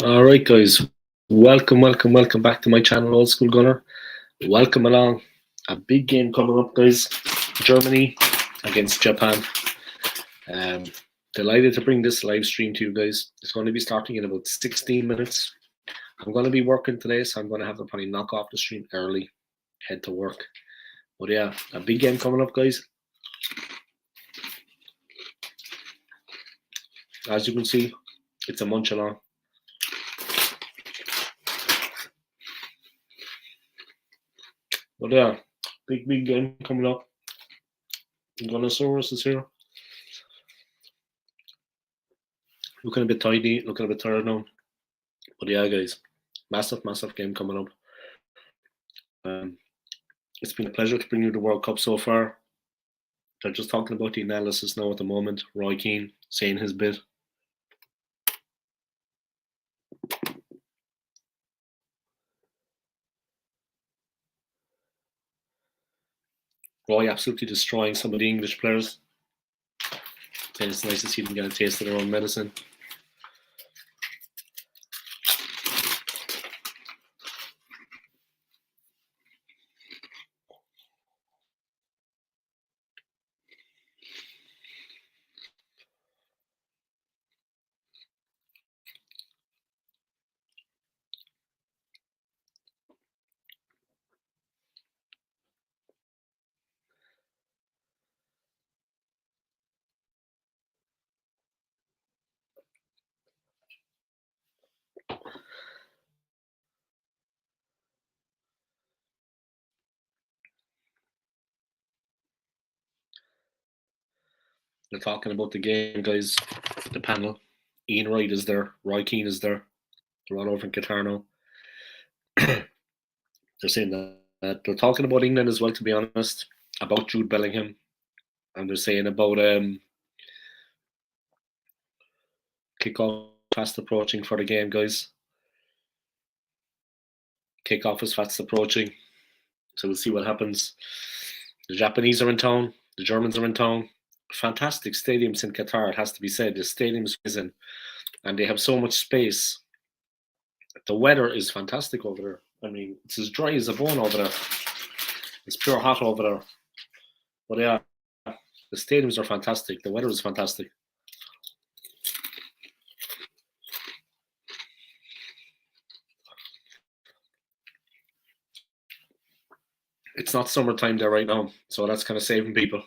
All right, guys. Welcome back to my channel, Old School Gunner. Welcome along. A big game coming up, guys. Germany against Japan. Um, Delighted to bring this live stream to you guys. It's going to be starting in about 16 minutes. I'm going to be working today, so I'm going to have to probably knock off the stream early, head to work. But yeah, a big game coming up, guys. As you can see, it's a Watchalong. But yeah, big game coming up. Gunnosaurus is here. Looking a bit tidy, looking a bit tired now. But yeah, guys, massive game coming up. It's been a pleasure to bring you the World Cup so far. They're just talking about the analysis now at the moment. Roy Keane saying his bit. Roy absolutely destroying some of the English players. And it's nice to see them get a taste of their own medicine. They're talking about the game, guys. The panel. Ian Wright is there. Roy Keane is there. They're all over in Qatar now. They're saying that they're talking about England as well, to be honest, about Jude Bellingham. And they're saying about kickoff fast approaching for the game, guys. Kickoff is fast approaching. So we'll see what happens. The Japanese are in town. The Germans are in town. Fantastic stadiums in Qatar, it has to be said. The stadium's amazing. And they have so much space. The weather is fantastic over there. I mean, it's as dry as a bone over there. It's pure hot over there. But yeah, the stadiums are fantastic. The weather is fantastic. It's not summertime there right now, so that's kind of saving people.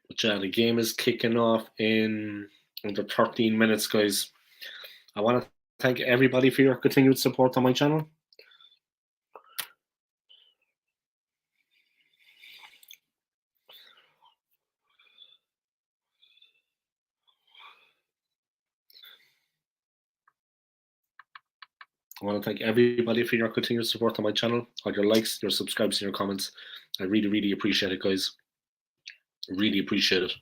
But yeah, the game is kicking off in under 13 minutes, guys. I want to thank everybody for your continued support on my channel. I want to thank everybody for your continued support on my channel, all your likes, your subscribes, and your comments. I really appreciate it, guys. Really appreciate it.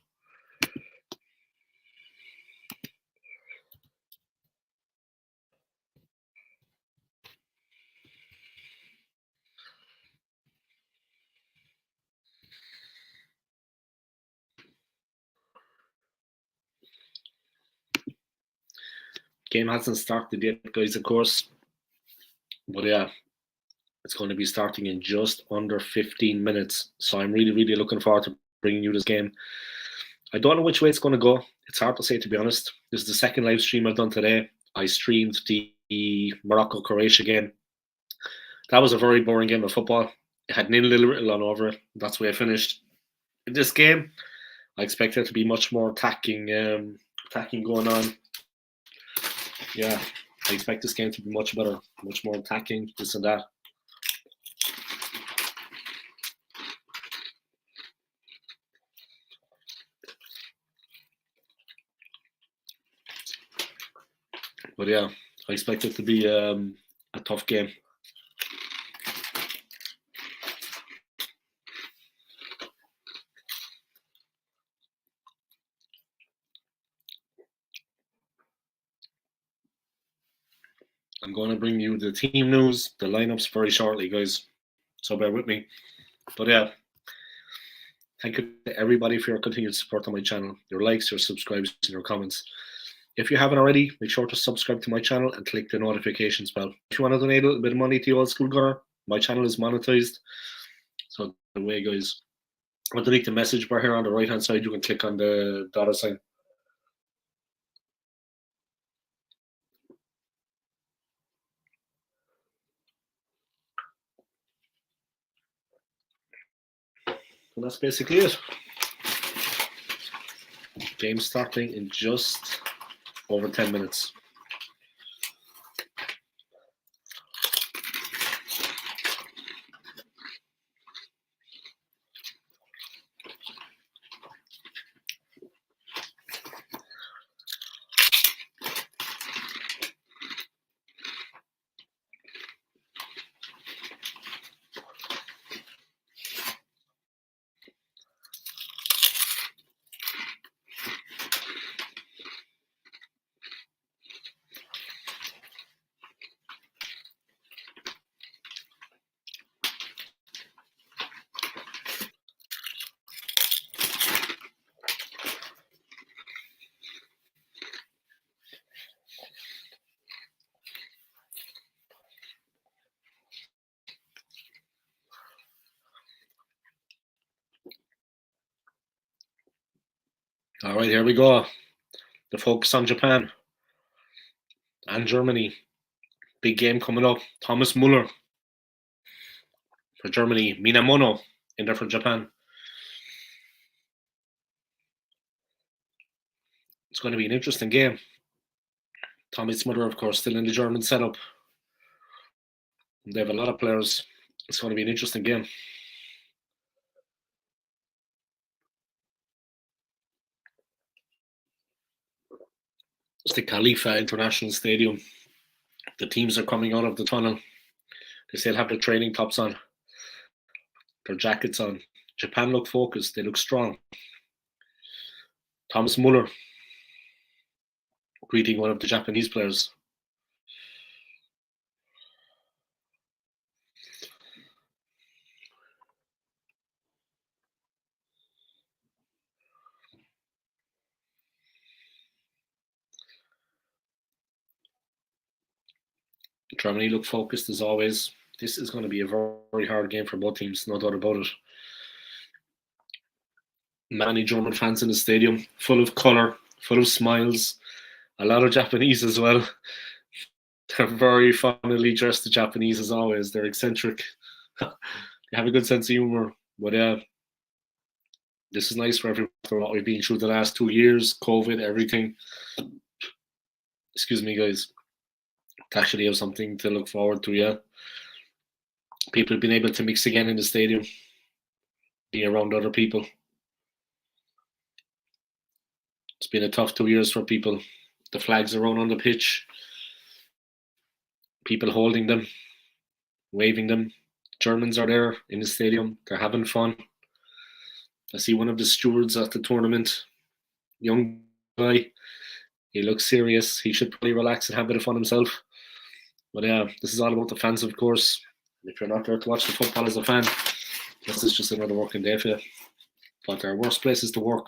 Game hasn't started yet, guys, of course. But yeah, it's going to be starting in just under 15 minutes. So I'm really looking forward to bringing you this game. I don't know which way it's going to go. It's hard to say, to be honest. This is the second live stream I've done today. I streamed the Morocco-Croatia game. That was a very boring game of football. It had nil on over it. That's the way I finished. In this game, I expect there to be much more attacking going on. Yeah, I expect this game to be much better, much more attacking, this and that. But yeah, I expect it to be a tough game. I'm going to bring you the team news, the lineups very shortly, guys. So bear with me. But yeah, Thank you to everybody for your continued support on my channel, your likes, your subscribes, and your comments. If you haven't already, make sure to subscribe to my channel and click the notifications bell. If you want to donate a little bit of money to the Old School Gunner, my channel is monetized. So the way, guys, underneath the message bar here on the right hand side, you can click on the dollar sign. And that's basically it. Game starting in just over 10 minutes. All right, here we go. The focus on Japan and Germany. Big game coming up. Thomas Muller for Germany. Minamono in there for Japan. It's going to be an interesting game. Thomas Muller, of course, still in the German setup. They have a lot of players. It's going to be an interesting game. It's the Khalifa International Stadium. The teams are coming out of the tunnel. They still have their training tops on, their jackets on. Japan look focused. They look strong. Thomas Muller greeting one of the Japanese players. Germany look focused as always. This is going to be a very hard game for both teams, no doubt about it. Many German fans in the stadium, full of colour, full of smiles. A lot of Japanese as well. They're very funnily dressed, the Japanese, as always. They're eccentric. They have a good sense of humour. But yeah, this is nice for everyone after what we've been through the last 2 years, COVID, everything. Excuse me, guys. To actually have something to look forward to, yeah. People have been able to mix again in the stadium, be around other people. It's been a tough 2 years for people. The flags are around on the pitch, people holding them, waving them. Germans are there in the stadium. They're having fun. I see one of the stewards at the tournament, young guy. He looks serious. He should probably relax and have a bit of fun himself. But yeah, this is all about the fans, of course. If you're not there to watch the football as a fan, this is just another working day for you. But there are worse places to work.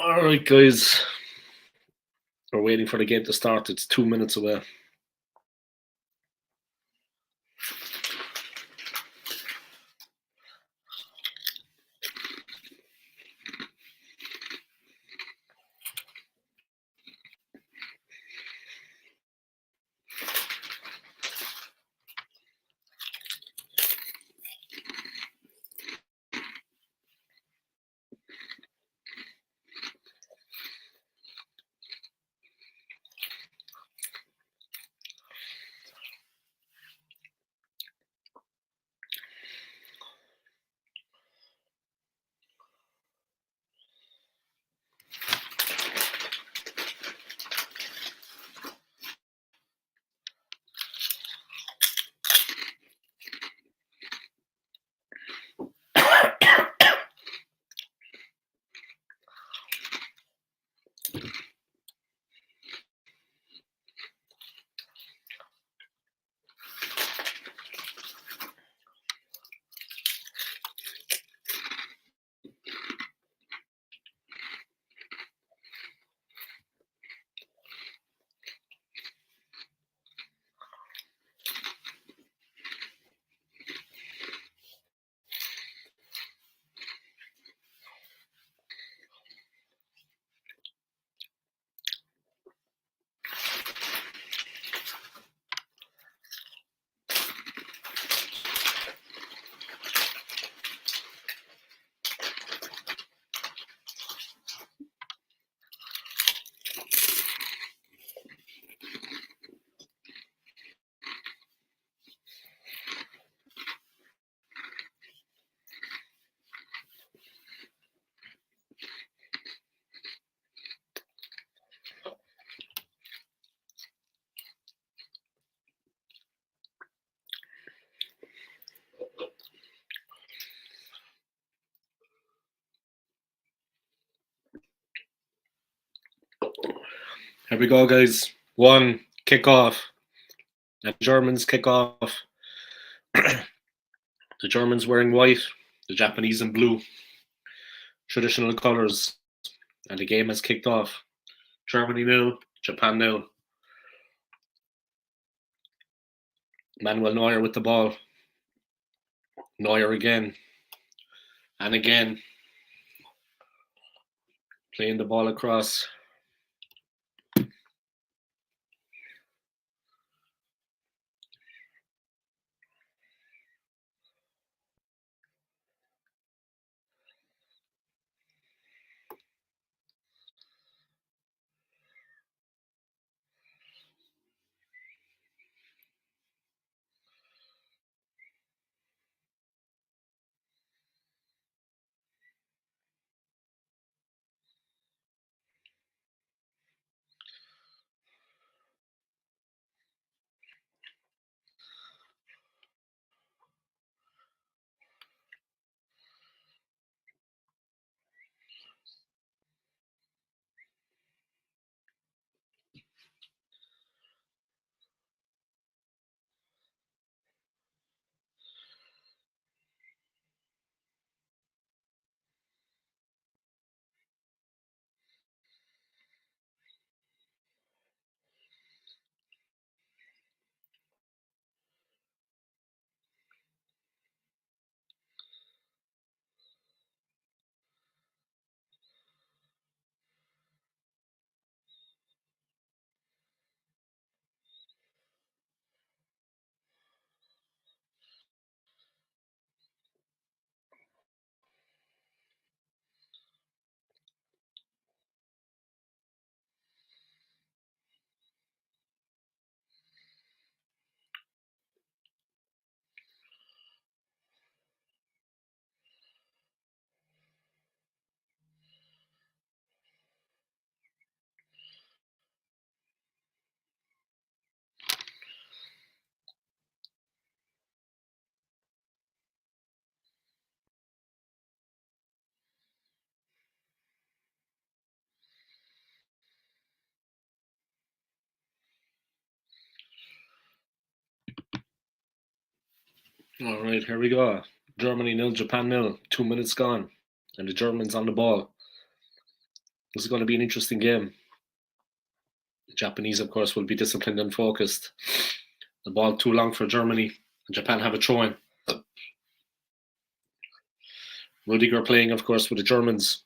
All right, guys. We're waiting for the game to start. It's 2 minutes away. Here we go, guys. One kick off. And Germans kick off. The Germans wearing white, the Japanese in blue. Traditional colours. And the game has kicked off. Germany 0, Japan 0. Manuel Neuer with the ball. Neuer again. And again. Playing the ball across. All right, here we go. Germany 0, Japan 0. 2 minutes gone. And the Germans on the ball. This is going to be an interesting game. The Japanese, of course, will be disciplined and focused. The ball too long for Germany, and Japan have a throw-in. Rudiger playing, of course, with the Germans.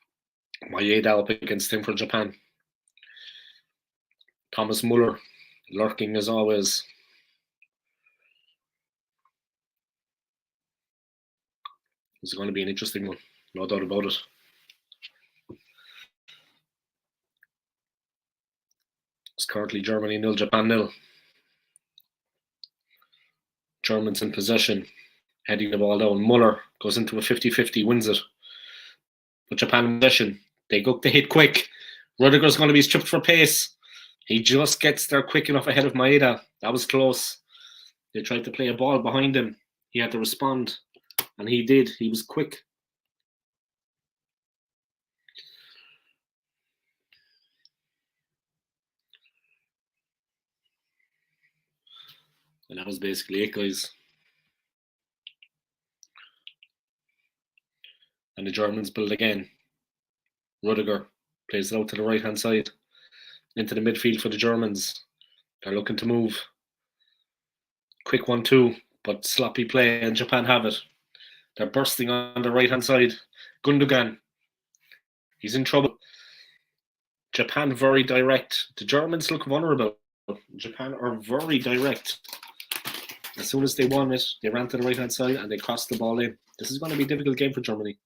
Maeda up against him for Japan. Thomas Muller lurking as always. This is going to be an interesting one, no doubt about it. It's currently Germany 0, Japan 0. Germans in possession, heading the ball down. Muller goes into a 50-50, wins it. But Japan in possession. They go to hit quick. Rudiger's going to be stripped for pace. He just gets there quick enough ahead of Maeda. That was close. They tried to play a ball behind him. He had to respond, and he did. He was quick. And that was basically it, guys. And the Germans build again. Rudiger plays it out to the right-hand side. Into the midfield for the Germans. They're looking to move. Quick 1-2, but sloppy play, and Japan have it. They're bursting on the right-hand side. Gundogan. He's in trouble. Japan very direct. The Germans look vulnerable. Japan are very direct. As soon as they won it, they ran to the right-hand side and they crossed the ball in. This is going to be a difficult game for Germany.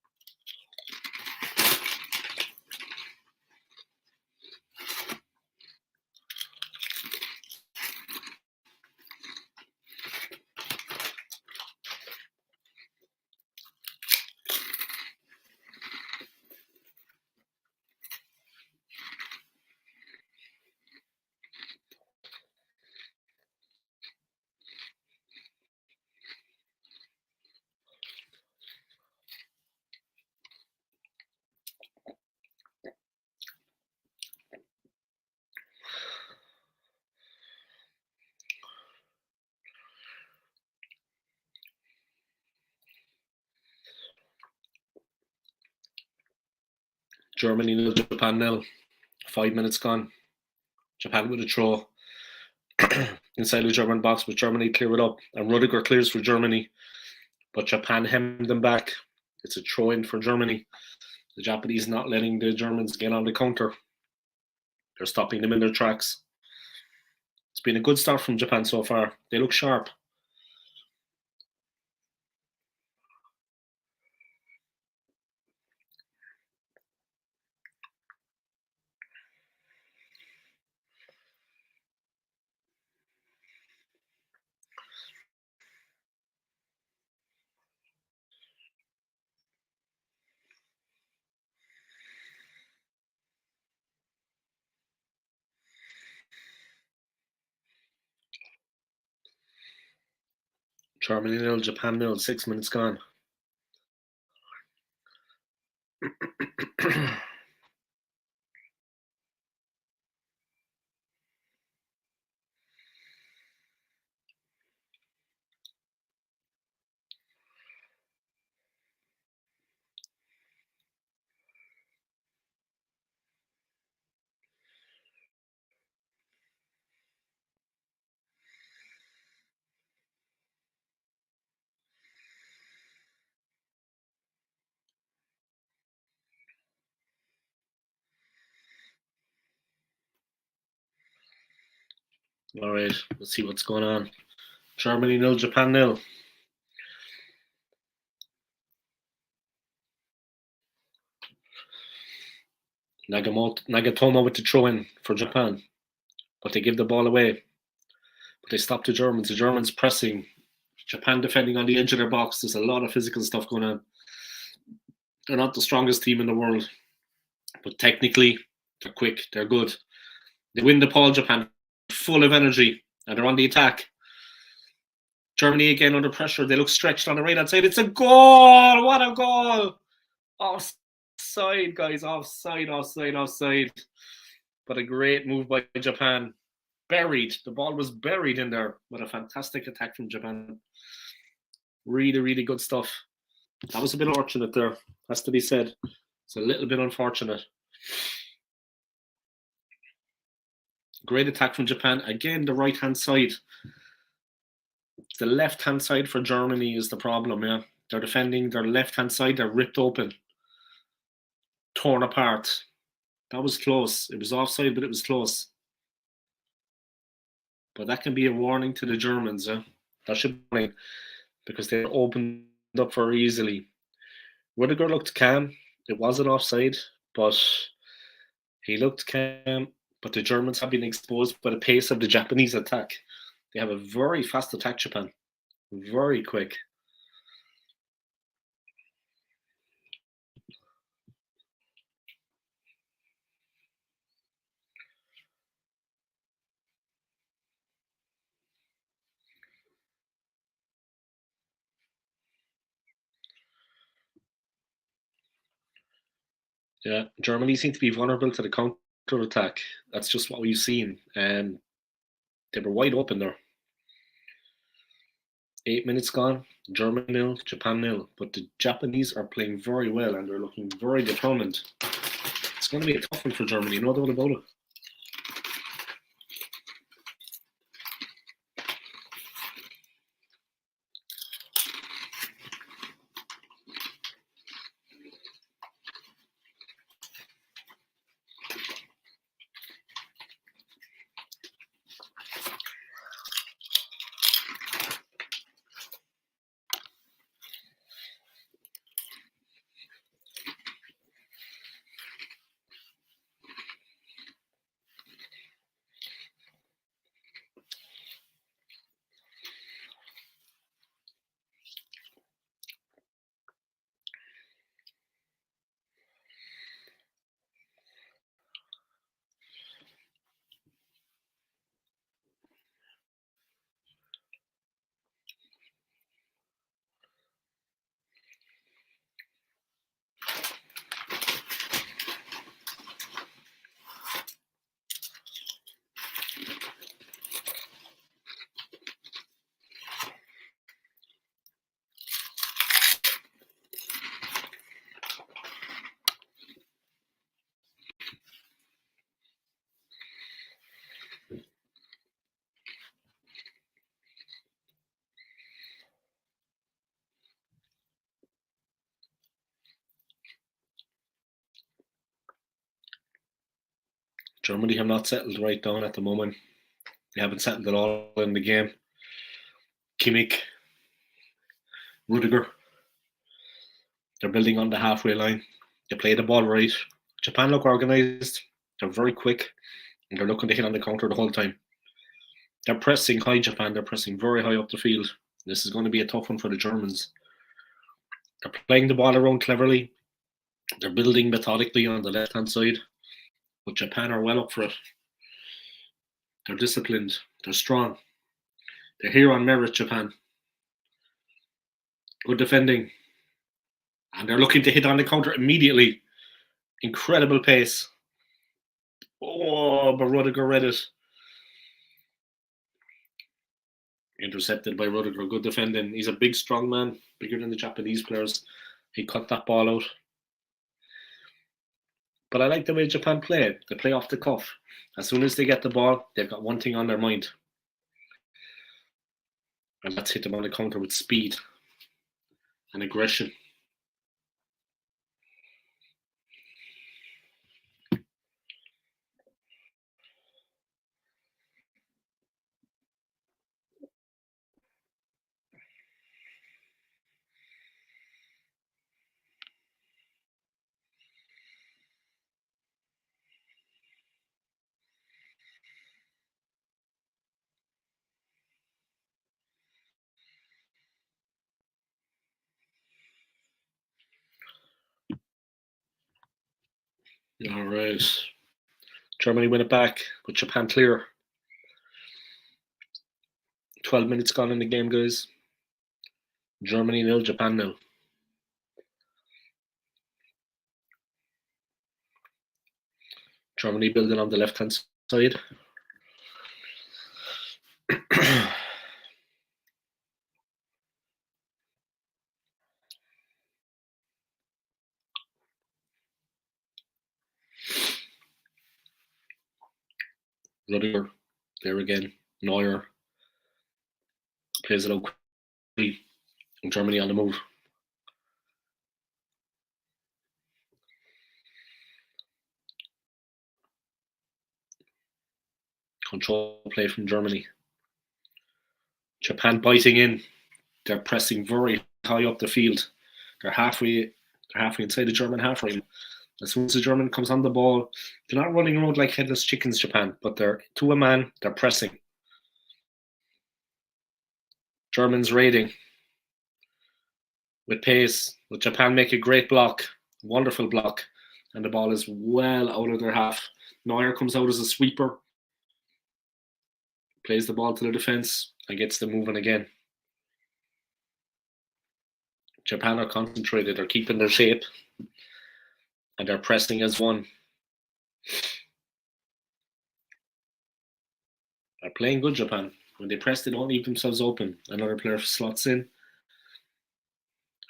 Germany 0, Japan 0. 5 minutes gone. Japan with a throw inside the German box, but Germany clear it up. And Rudiger clears for Germany, but Japan hem them back. It's a throw-in for Germany. The Japanese not letting the Germans get on the counter. They're stopping them in their tracks. It's been a good start from Japan so far. They look sharp. Germany 0, Japan 0. 6 minutes gone. All right, let's see what's going on. Germany 0, Japan 0. Nagatomo with the throw-in for Japan, but they give the ball away. But they stop the Germans. The Germans pressing. Japan defending on the edge of their box. There's a lot of physical stuff going on. They're not the strongest team in the world, but technically, they're quick. They're good. They win the ball, Japan, full of energy, and they're on the attack. Germany again under pressure. They look stretched on the right-hand side. It's a goal! What a goal! Offside, guys. Offside. But a great move by Japan. Buried. The ball was buried in there. What a fantastic attack from Japan. Really, really good stuff. That was a bit unfortunate there. Has to be said. It's a little bit unfortunate. Great attack from Japan. Again, the right-hand side. The left-hand side for Germany is the problem, yeah. They're defending their left-hand side. They're ripped open. Torn apart. That was close. It was offside, but it was close. But that can be a warning to the Germans, yeah. That should be a warning because they're opened up very easily. Rudiger looked calm. It wasn't offside, but he looked calm. But the Germans have been exposed by the pace of the Japanese attack. They have a very fast attack, Japan. Very quick. Yeah, Germany seem to be vulnerable to the counter attack. That's just what we've seen. They were wide open there. 8 minutes gone. Germany nil, Japan nil. But the Japanese are playing very well and they're looking very determined. It's going to be a tough one for Germany, no doubt about it. Germany have not settled right down at the moment. They haven't settled at all in the game. Kimmich, Rudiger, they're building on the halfway line. They play the ball right. Japan look organised. They're very quick and they're looking to hit on the counter the whole time. They're pressing high, Japan. They're pressing very high up the field. This is going to be a tough one for the Germans. They're playing the ball around cleverly. They're building methodically on the left-hand side. But Japan are well up for it. They're disciplined. They're strong. They're here on merit, Japan. Good defending. And they're looking to hit on the counter immediately. Incredible pace. Oh, but Rudiger read it. Intercepted by Rudiger. Good defending. He's a big, strong man, bigger than the Japanese players. He cut that ball out. But I like the way Japan play. They play off the cuff. As soon as they get the ball, they've got one thing on their mind. And that's hit them on the counter with speed and aggression. All right. Germany win it back, but Japan clear. 12 minutes gone in the game, guys. Germany nil, Japan nil. Germany building on the left-hand side. Rudiger, there again. Neuer plays it out quickly. Germany on the move. Control play from Germany. Japan biting in. They're pressing very high up the field. They're halfway inside the German half line. As soon as the German comes on the ball, they're not running around like headless chickens, Japan, but they're to a man, they're pressing. Germans raiding with pace. With Japan make a great block, wonderful block, and the ball is well out of their half. Neuer comes out as a sweeper, plays the ball to the defense, and gets them moving again. Japan are concentrated, they're keeping their shape, and they're pressing as one. They're playing good, Japan. When they press, they don't leave themselves open. Another player slots in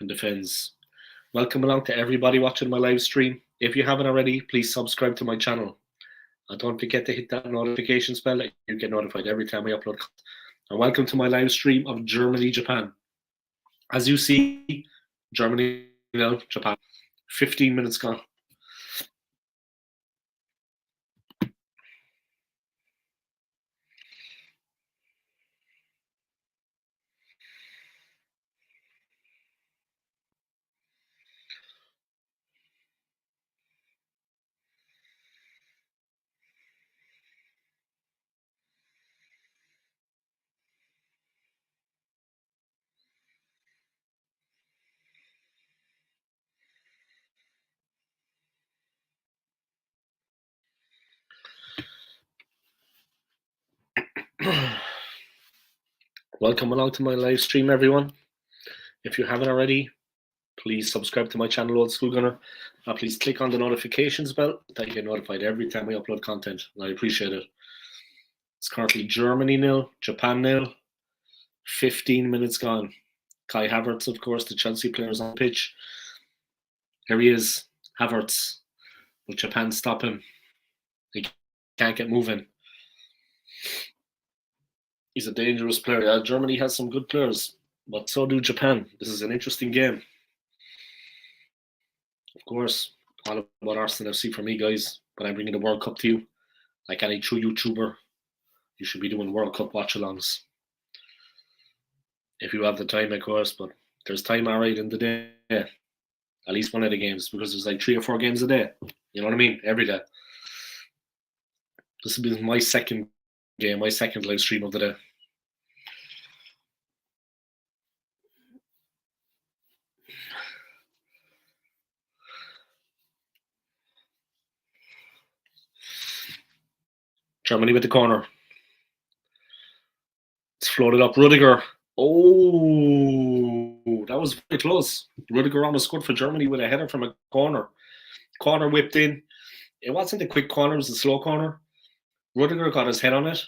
and defends. Welcome along to everybody watching my live stream. If you haven't already, please subscribe to my channel. And don't forget to hit that notification bell that you get notified every time I upload. And welcome to my live stream of Germany, Japan. As you see, Germany, Japan. 15 minutes gone. Welcome along to my live stream, everyone. If you haven't already, please subscribe to my channel, Old School Gunner. Please click on the notifications bell that you get notified every time I upload content. And I appreciate it. It's currently Germany 0, Japan 0. 15 minutes gone. Kai Havertz, of course, the Chelsea player, is on the pitch. Here he is, Havertz. Will Japan stop him? He can't get moving. He's a dangerous player. Yeah, Germany has some good players, but so do Japan. This is an interesting game. Of course, all about Arsenal FC for me, guys. But I'm bringing the World Cup to you. Like any true YouTuber, you should be doing World Cup watch-alongs. If you have the time, of course, but there's time alright in the day. At least one of the games, because there's like 3 or 4 games a day. You know what I mean? Every day. This will be my second game, my second live stream of the day. Germany with the corner. It's floated up. Rudiger. Oh, that was very close. Rudiger almost scored for Germany with a header from a corner. Corner whipped in. It wasn't a quick corner, it was a slow corner. Rudiger got his head on it.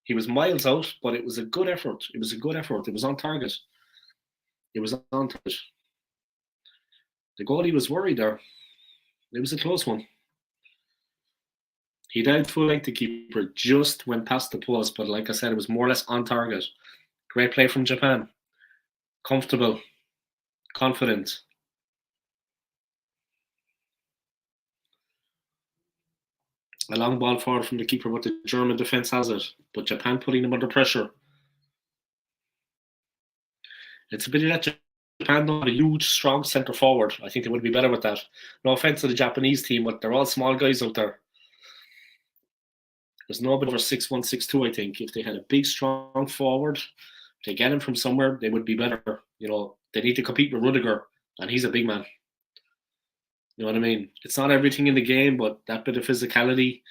He was miles out, but it was a good effort. It was a good effort. It was on target. It was on target. The goalie was worried there. It was a close one. He died full length, the keeper, just went past the post, but like I said, it was more or less on target. Great play from Japan. Comfortable. Confident. A long ball forward from the keeper, but the German defence has it. But Japan putting them under pressure. It's a pity that Japan don't have a huge, strong centre forward. I think they would be better with that. No offence to the Japanese team, but they're all small guys out there. There's nobody over 6'1", 6'2", I think. If they had a big, strong forward, if they get him from somewhere, they would be better. You know, they need to compete with Rudiger, and he's a big man. You know what I mean? It's not everything in the game, but that bit of physicality,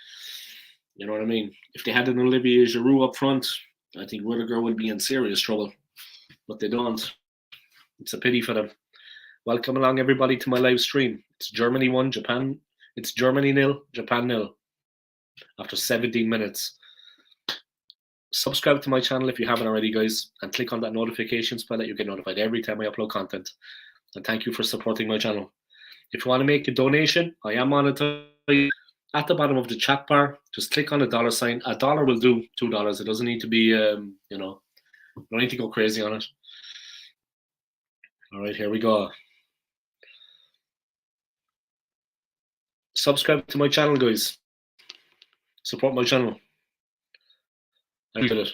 you know what I mean? If they had an Olivier Giroud up front, I think Rudiger would be in serious trouble. But they don't. It's a pity for them. Welcome along, everybody, to my live stream. It's Germany 1, Japan. It's Germany 0, Japan 0. After 17 minutes. Subscribe to my channel if you haven't already, guys, and click on that notifications bell that you get notified every time I upload content. And thank you for supporting my channel. If you want to make a donation, I am monetized. at the bottom of the chat bar, just click on the dollar sign. A dollar will do, $2. It doesn't need to be, you don't need to go crazy on it. All right, here we go. Subscribe to my channel, guys. Support my channel. I did it.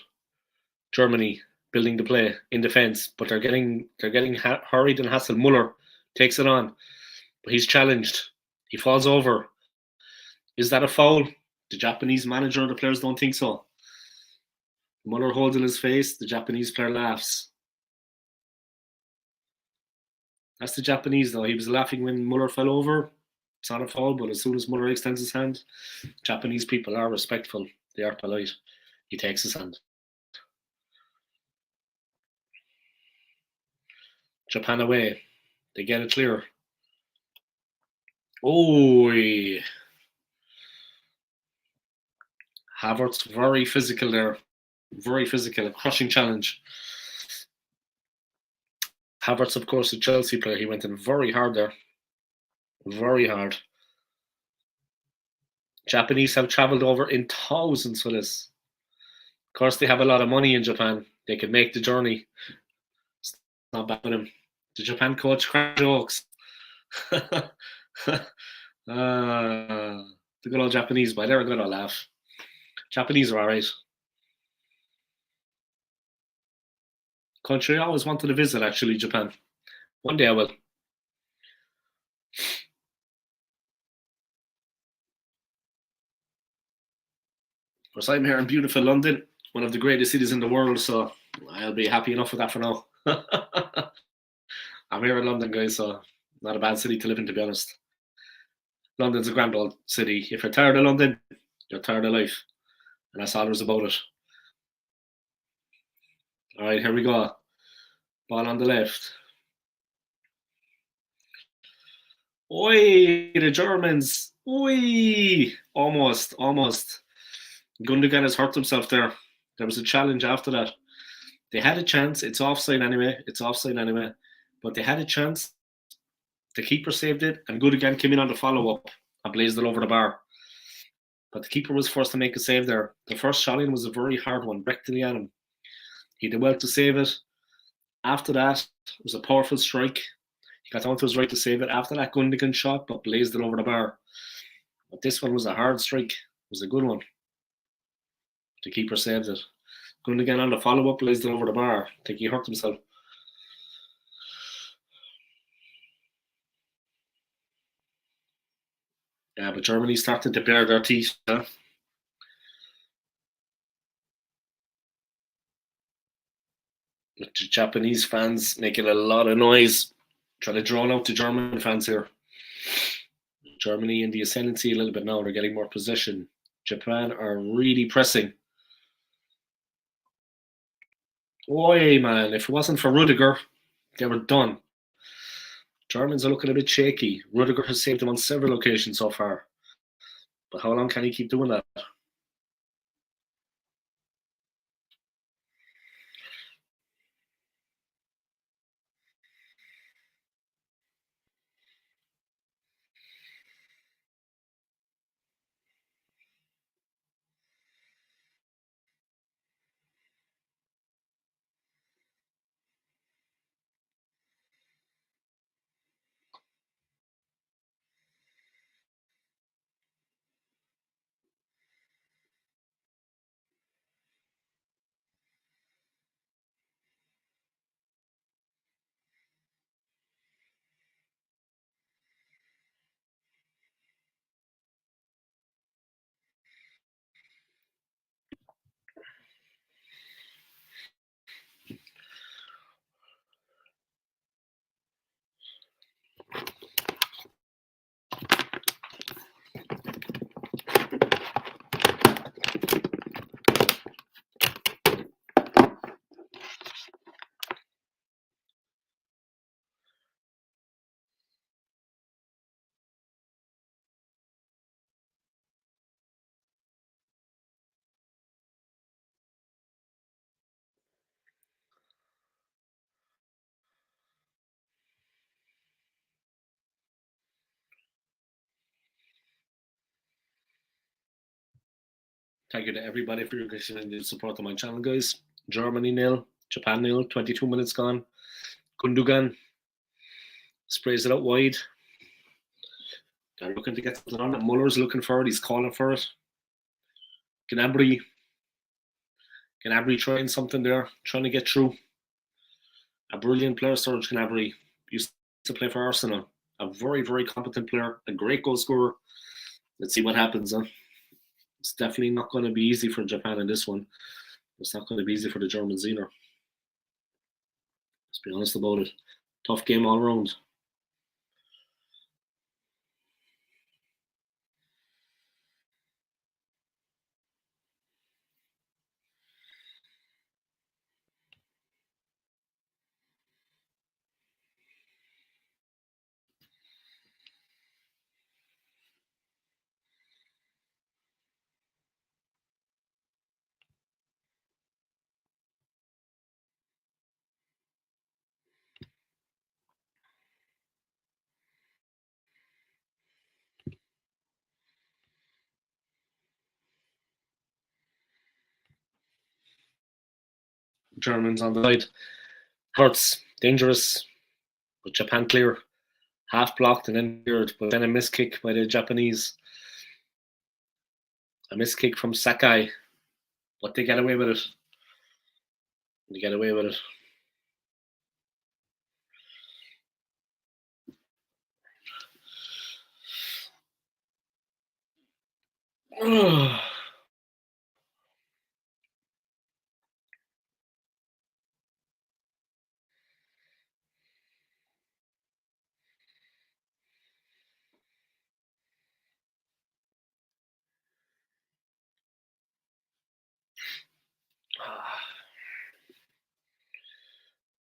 Germany building the play in defence, but they're getting hurried and hassled. Muller takes it on, but he's challenged. He falls over. Is that a foul? The Japanese manager and the players don't think so. Muller holds in his face. The Japanese player laughs. That's the Japanese, though. He was laughing when Muller fell over. It's not a foul, but as soon as Muller extends his hand, Japanese people are respectful. They are polite. He takes his hand. Japan away. They get it clear. Oh, Havertz very physical there. Very physical. A crushing challenge. Havertz, of course, a Chelsea player. He went in very hard there. Very hard. Japanese have travelled over in thousands for this. Of course, they have a lot of money in Japan. They can make the journey. It's not bad for them. The Japan coach crack jokes. The good old Japanese, but they're a good old laugh. Japanese are alright. Country I always wanted to visit, actually, Japan. One day I will. Of course, I'm here in beautiful London, one of the greatest cities in the world, so I'll be happy enough with that for now. I'm here in London, guys, so not a bad city to live in, to be honest. London's a grand old city. If you're tired of London, you're tired of life. And that's all there's about it. All right, here we go. Ball on the left. Oi, the Germans. Oi, almost. Gundogan has hurt himself there. There was a challenge after that. They had a chance. It's offside anyway. But they had a chance. The keeper saved it, and Gundogan came in on the follow-up and blazed it over the bar. But the keeper was forced to make a save there. The first shot in was a very hard one, directly at him. He did well to save it. After that, it was a powerful strike. He got down to his right to save it. After that, Gundogan shot, but blazed it over the bar. But this one was a hard strike. It was a good one. The keeper saved it. Gundogan on the follow-up blazed it over the bar. I think he hurt himself. Yeah, but Germany's starting to bare their teeth. Huh? The Japanese fans making a lot of noise, trying to drown out the German fans here. Germany in the ascendancy a little bit now. They're getting more possession. Japan are really pressing. Oi, man, if it wasn't for Rudiger, they were done. Germans are looking a bit shaky. Rudiger has saved them on several occasions so far. But how long can he keep doing that? Thank you to everybody for your continued support on my channel, guys. Germany 0, Japan 0, 22 minutes gone. Gundogan sprays it out wide. They're looking to get something on it. Muller's looking for it. He's calling for it. Gnabry trying something there, trying to get through. A brilliant player, Serge Gnabry. Used to play for Arsenal. A very, very competent player. A great goal scorer. Let's see what happens. It's definitely not going to be easy for Japan in this one. It's not going to be easy for the Germans either. Let's be honest about it. Tough game all around. Germans on the side. Hurts. Dangerous. But Japan clear. Half blocked and then cleared. But then a miss kick by the Japanese. A miss kick from Sakai. But they get away with it. They get away with it.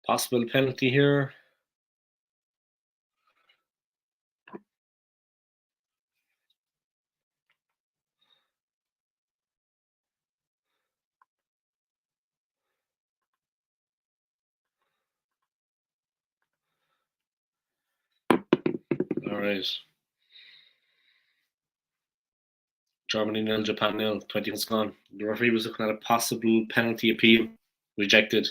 Possible penalty here. All right. Germany 0, Japan 0. 20 minutes gone. The referee was looking at a possible penalty appeal. Rejected.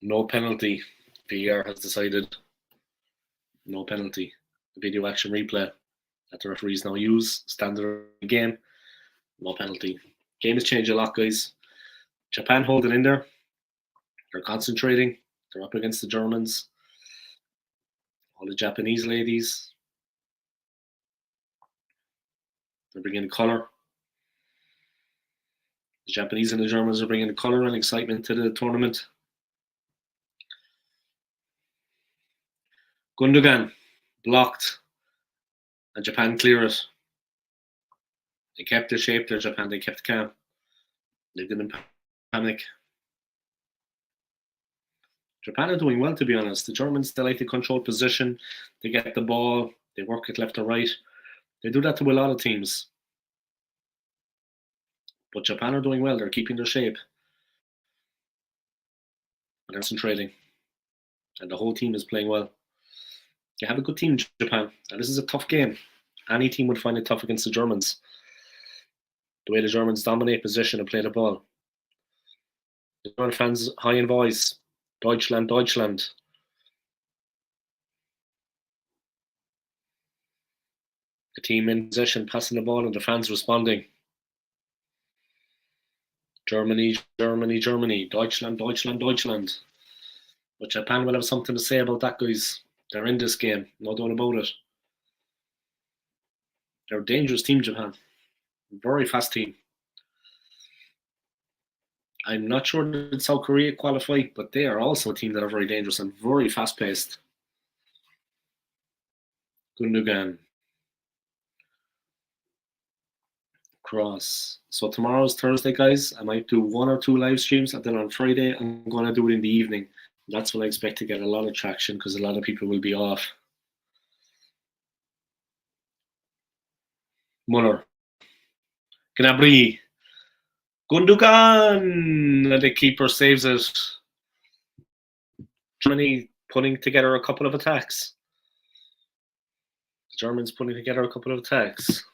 No penalty. VAR has decided no penalty. The video action replay that the referees now use. Standard game. No penalty. Game has changed a lot, guys. Japan holding in there. They're concentrating. They're up against the Germans. All the Japanese ladies. They're bringing colour. The Japanese and the Germans are bringing colour and excitement to the tournament. Gundogan blocked, and Japan clear it. They kept their shape there, Japan. They kept calm. They didn't panic. Japan are doing well, to be honest. The Germans, they like to control position. They get the ball. They work it left or right. They do that to a lot of teams. But Japan are doing well. They're keeping their shape. And they're concentrating. And the whole team is playing well. They have a good team, Japan. And this is a tough game. Any team would find it tough against the Germans. The way the Germans dominate position and play the ball. The German fans high in voice. Deutschland, Deutschland. The team in possession, passing the ball, and the fans responding. Germany, Germany, Germany. Deutschland, Deutschland, Deutschland. But Japan will have something to say about that, guys. They're in this game. No doubt about it. They're a dangerous team, Japan. Very fast team. I'm not sure that South Korea qualify, but they are also a team that are very dangerous and very fast-paced. Gundogan. Cross. So tomorrow's Thursday, guys. I might do 1 or 2 live streams, and then on Friday, I'm going to do it in the evening. That's when I expect to get a lot of traction because a lot of people will be off. Muller. Gnabry. Gundogan! And the keeper saves it. Germany putting together a couple of attacks. The Germans putting together a couple of attacks.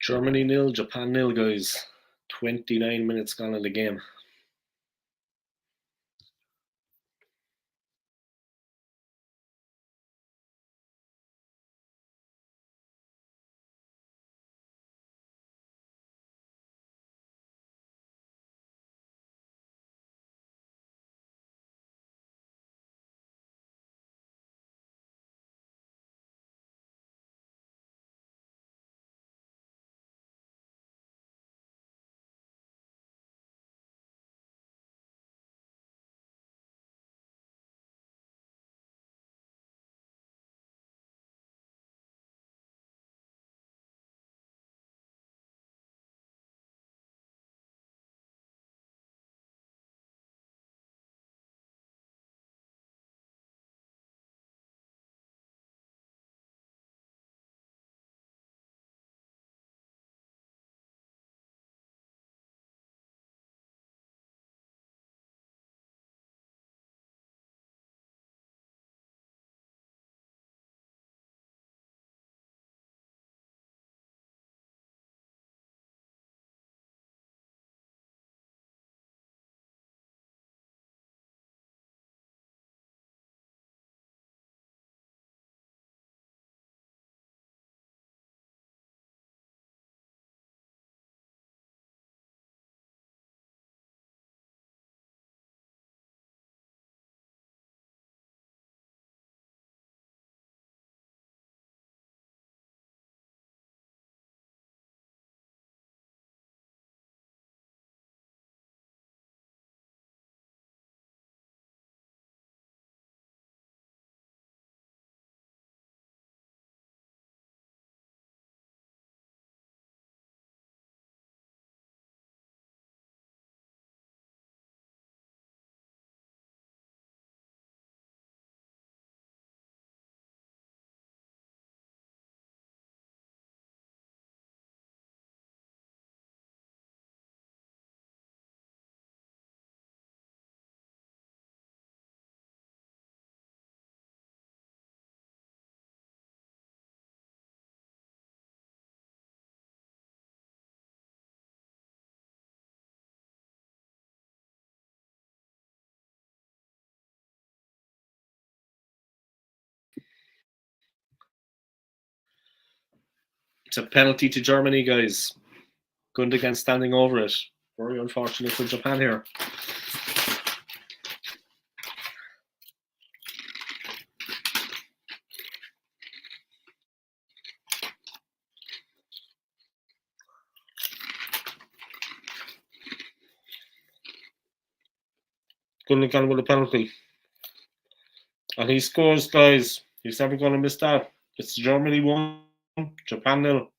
Germany 0, Japan 0, guys. 29 minutes gone in the game. It's a penalty to Germany, guys. Gundogan standing over it. Very unfortunate for Japan here. Gundogan with a penalty. And he scores, guys. He's never going to miss that. It's Germany 1, Japan 0.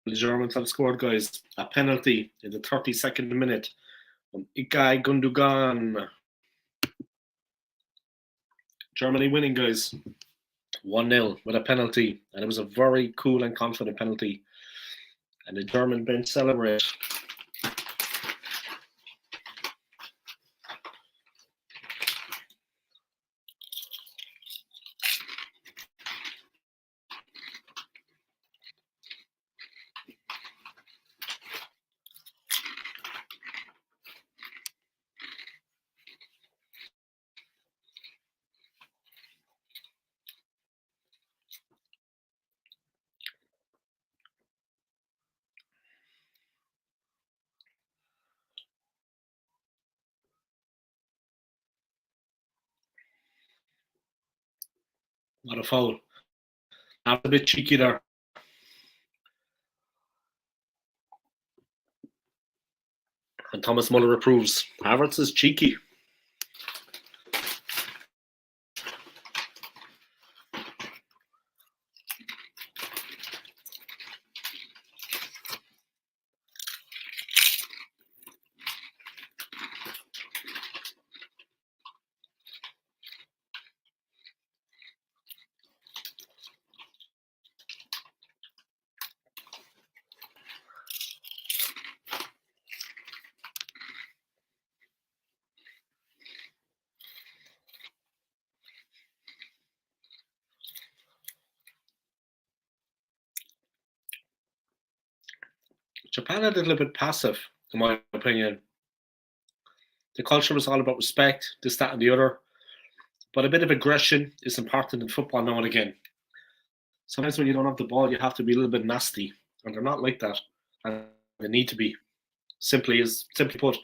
The Germans have scored, guys. A penalty in the 32nd minute from Ilkay Gundogan. Germany winning, guys. 1-0 with a penalty. And it was a very cool and confident penalty. And the German bench celebrate. What a foul. That's a bit cheeky there. And Thomas Muller approves. Havertz is cheeky. Japan are a little bit passive, in my opinion. The culture was all about respect, this, that, and the other. But a bit of aggression is important in football now and again. Sometimes when you don't have the ball, you have to be a little bit nasty, and they're not like that, and they need to be. Simply put,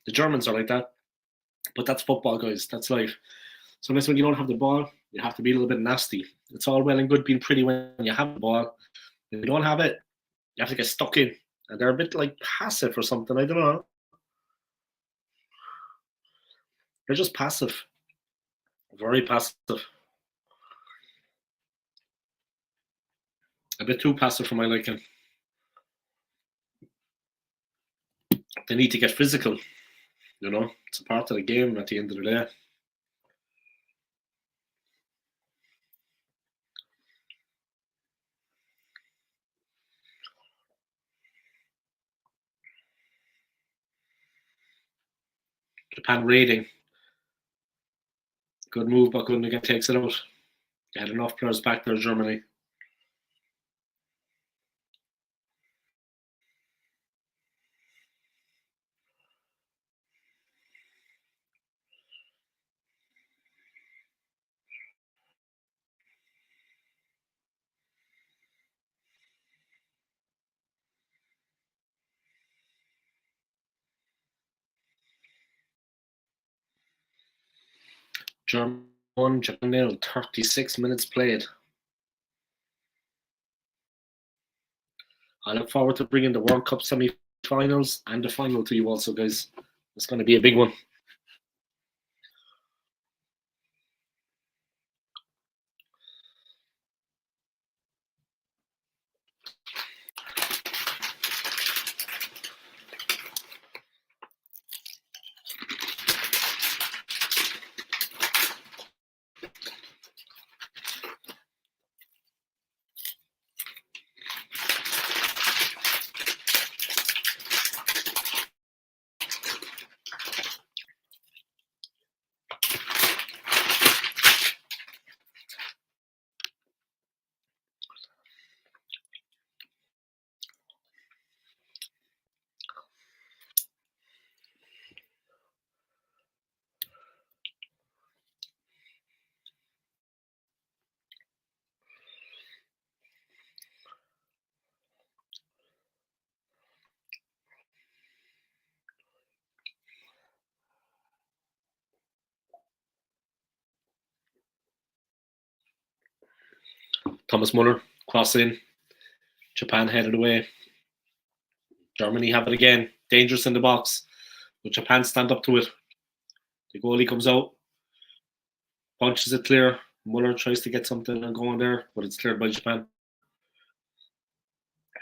the Germans are like that. But that's football, guys. That's life. Sometimes when you don't have the ball, you have to be a little bit nasty. It's all well and good being pretty when you have the ball. If you don't have it, you have to get stuck in. And they're a bit like passive or something. I don't know. They're just passive. Very passive. A bit too passive for my liking. They need to get physical. You know, it's a part of the game at the end of the day. Japan raiding. Good move, but Gundogan takes it out. They had enough players back there, Germany. German 1, Japan 0, 36 minutes played. I look forward to bringing the World Cup semi-finals and the final to you also, guys. It's going to be a big one. Thomas Muller, cross in. Japan headed away. Germany have it again. Dangerous in the box. But Japan stand up to it. The goalie comes out. Punches it clear. Muller tries to get something and going there, but it's cleared by Japan.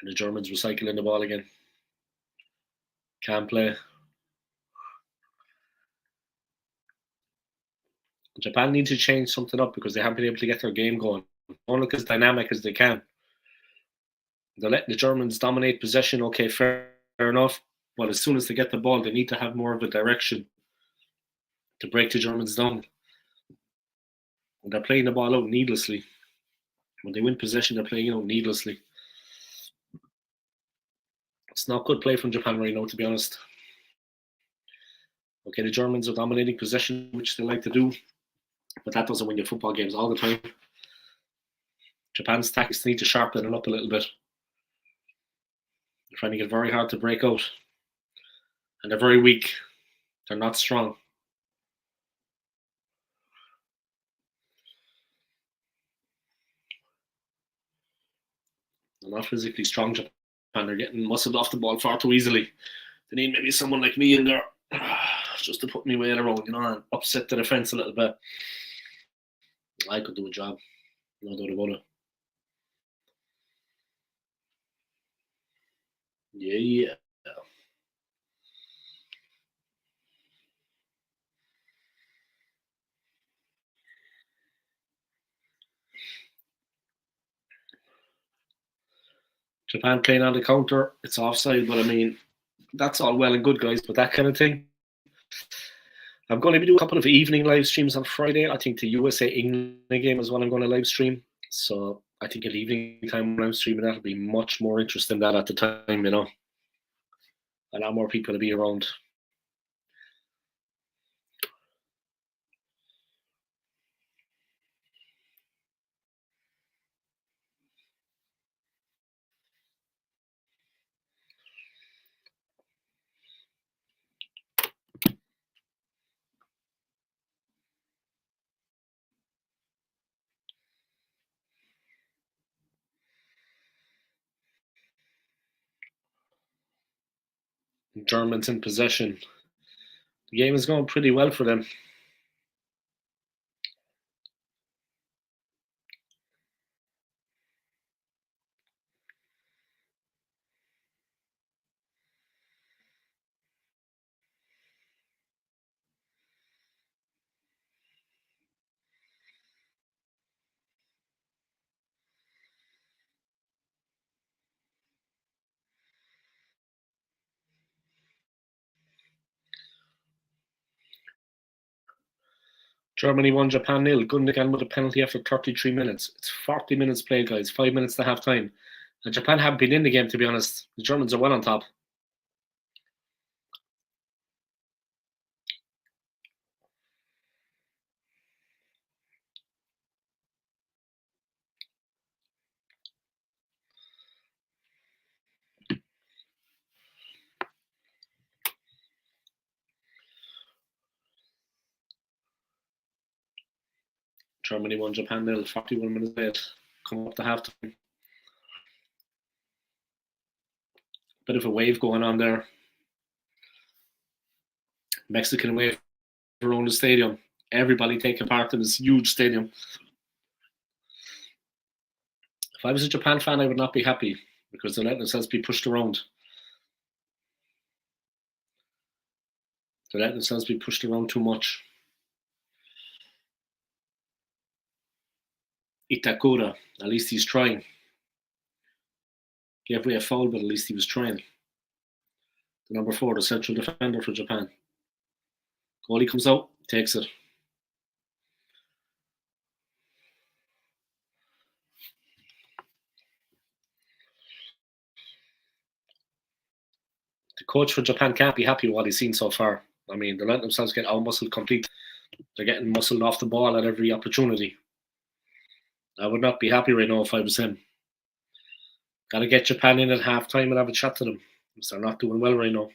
And the Germans recycling the ball again. Can't play. Japan need to change something up because they haven't been able to get their game going. Don't look as dynamic as they can. They're letting the Germans dominate possession. Okay, fair enough. But as soon as they get the ball, they need to have more of a direction to break the Germans down. And they're playing the ball out needlessly. When they win possession, they're playing it out needlessly. It's not good play from Japan right now, to be honest. Okay, the Germans are dominating possession, which they like to do, but that doesn't win you football games all the time. Japan's tactics need to sharpen it up a little bit. They're finding it very hard to break out, and they're very weak. They're not strong. They're not physically strong, Japan. They're getting muscled off the ball far too easily. They need maybe someone like me in there just to put me weight around, and upset the defense a little bit. I could do a job, no doubt about it. Yeah. Japan playing on the counter, it's offside, but I mean, that's all well and good, guys, but that kind of thing. I'm going to be doing a couple of evening live streams on Friday. I think the USA England game is what I'm going to live stream. So I think at evening time when I'm streaming, that'll be much more interesting than that at the time, a lot more people to be around. Germans in possession. The game is going pretty well for them. Germany 1, Japan 0. Gundogan with a penalty after 33 minutes. It's 40 minutes played, guys. 5 minutes to half time. And Japan haven't been in the game, to be honest. The Germans are well on top. Germany 1, Japan 0. 41 minutes late. Come up to half time. Bit of a wave going on there. Mexican wave around the stadium. Everybody taking part in this huge stadium. If I was a Japan fan, I would not be happy because they're letting themselves be pushed around. They're letting themselves be pushed around too much. Itakura, at least he's trying. Gave away a foul, but at least he was trying. The number 4, the central defender for Japan. Goalie comes out, takes it. The coach for Japan can't be happy with what he's seen so far. I mean, they're letting themselves get out muscled complete. They're getting muscled off the ball at every opportunity. I would not be happy right now if I was him. Got to get Japan in at half time and have a chat to them because they're not doing well right now.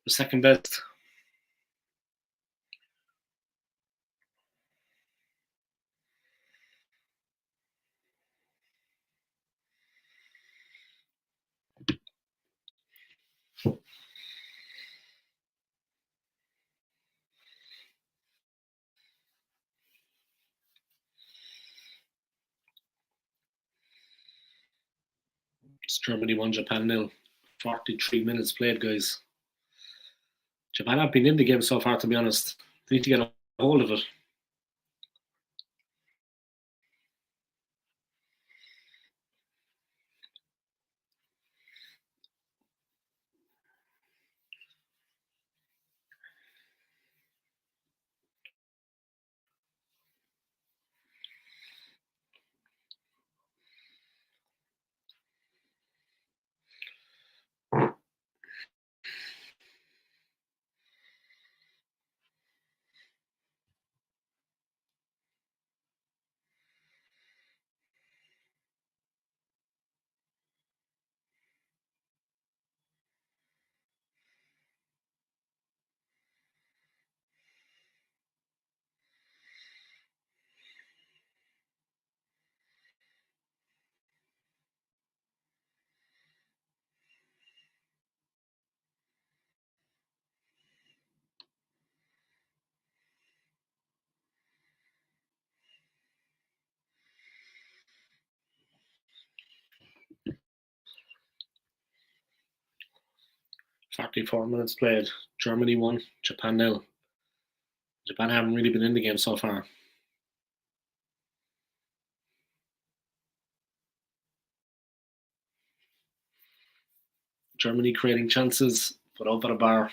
The second best. It's Germany 1, Japan 0. 43 minutes played, guys. Japan have been in the game so far, to be honest. They need to get a hold of it. Forty-four minutes played. Germany 1, Japan 0. Japan haven't really been in the game so far. Germany creating chances, but over the bar.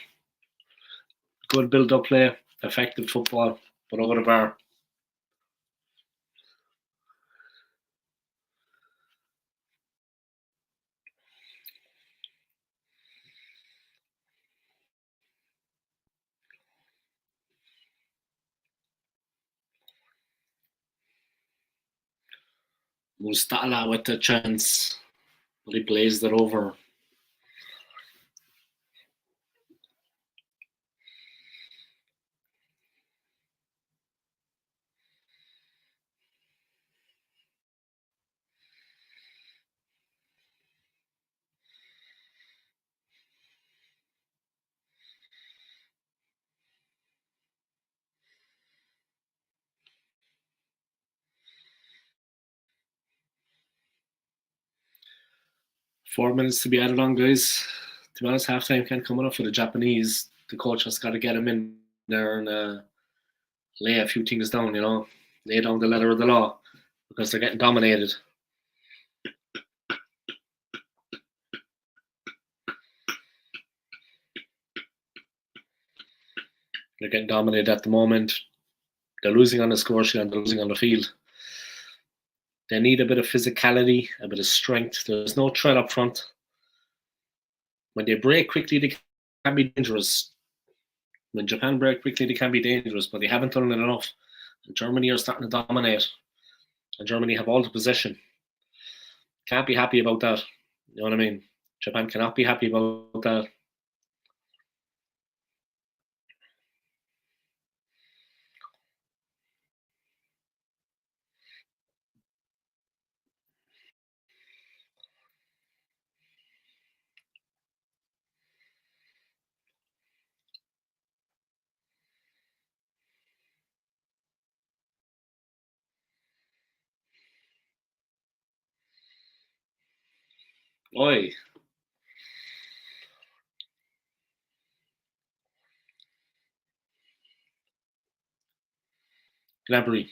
Good build-up play, effective football, but over the bar. Mustala with the chance, but he blazed it over. Four minutes to be added on, guys. To be honest, halftime can't come enough for the Japanese. The coach has got to get him in there and lay a few things down, lay down the letter of the law because they're getting dominated. They're getting dominated at the moment. They're losing on the score sheet and they're losing on the field. They need a bit of physicality, a bit of strength. There's no threat up front. When they break quickly, they can be dangerous. When Japan break quickly, they can be dangerous, but they haven't done it enough. And Germany are starting to dominate. And Germany have all the possession. Can't be happy about that. You know what I mean? Japan cannot be happy about that. Oi. Gnabry.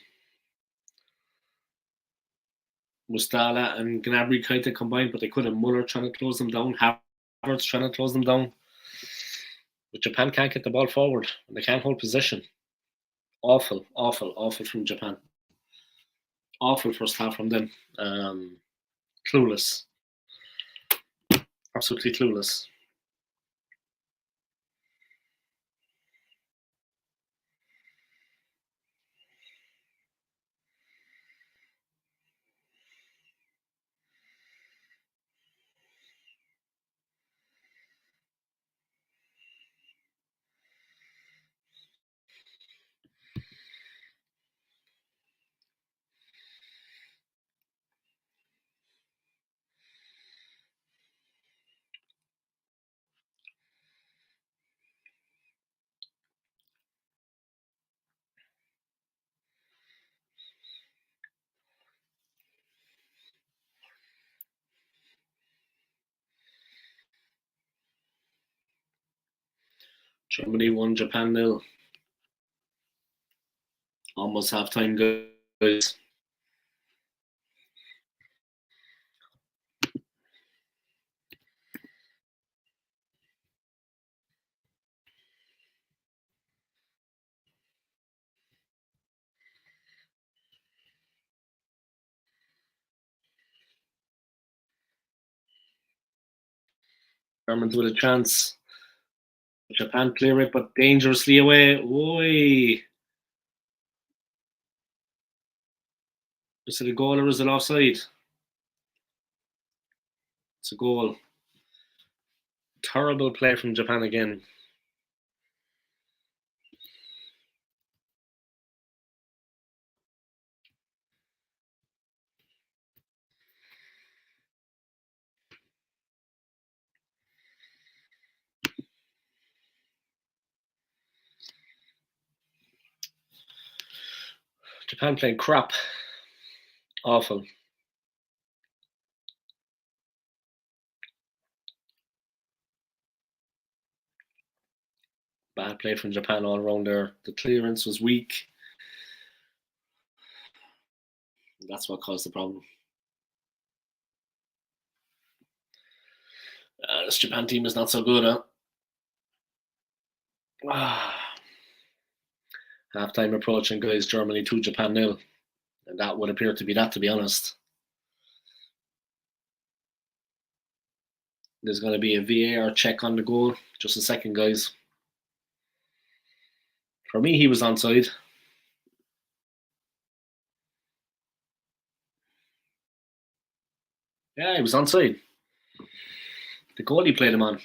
Mustala and Gnabry kind of combined, but they couldn't. Muller trying to close them down. Havertz trying to close them down. But Japan can't get the ball forward and they can't hold position. Awful from Japan. Awful first half from them. Clueless. Absolutely clueless. Germany 1, Japan 0. Almost half time, guys. Germans with a chance. Japan clear it, but dangerously away. Oi. Is it a goal or is it offside? It's a goal. Terrible play from Japan again. Japan playing crap. Awful. Bad play from Japan all around there. The clearance was weak. That's what caused the problem. This Japan team is not so good, huh? Half-time approaching, guys. Germany 2, Japan 0. And that would appear to be that, to be honest. There's going to be a VAR check on the goal. Just a second, guys. For me, he was onside. Yeah, he was onside. The goalie played him on.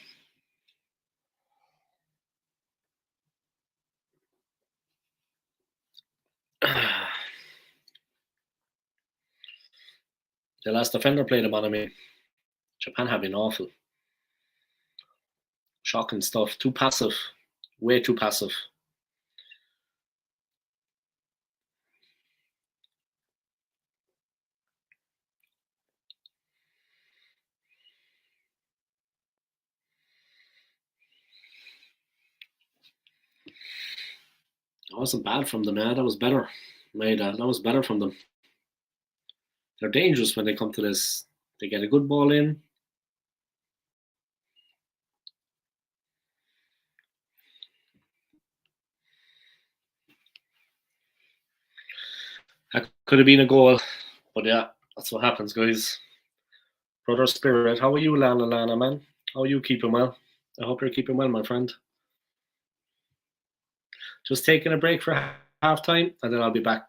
The last defender played him on. I mean, Japan have been awful. Shocking stuff. Too passive. Way too passive. That wasn't bad from them, man. That was better. That was better from them. They're dangerous when they come to this. They get a good ball in. That could have been a goal. But yeah, that's what happens, guys. Brother Spirit, how are you, Lana, man? How are you keeping well? I hope you're keeping well, my friend. Just taking a break for half time, and then I'll be back.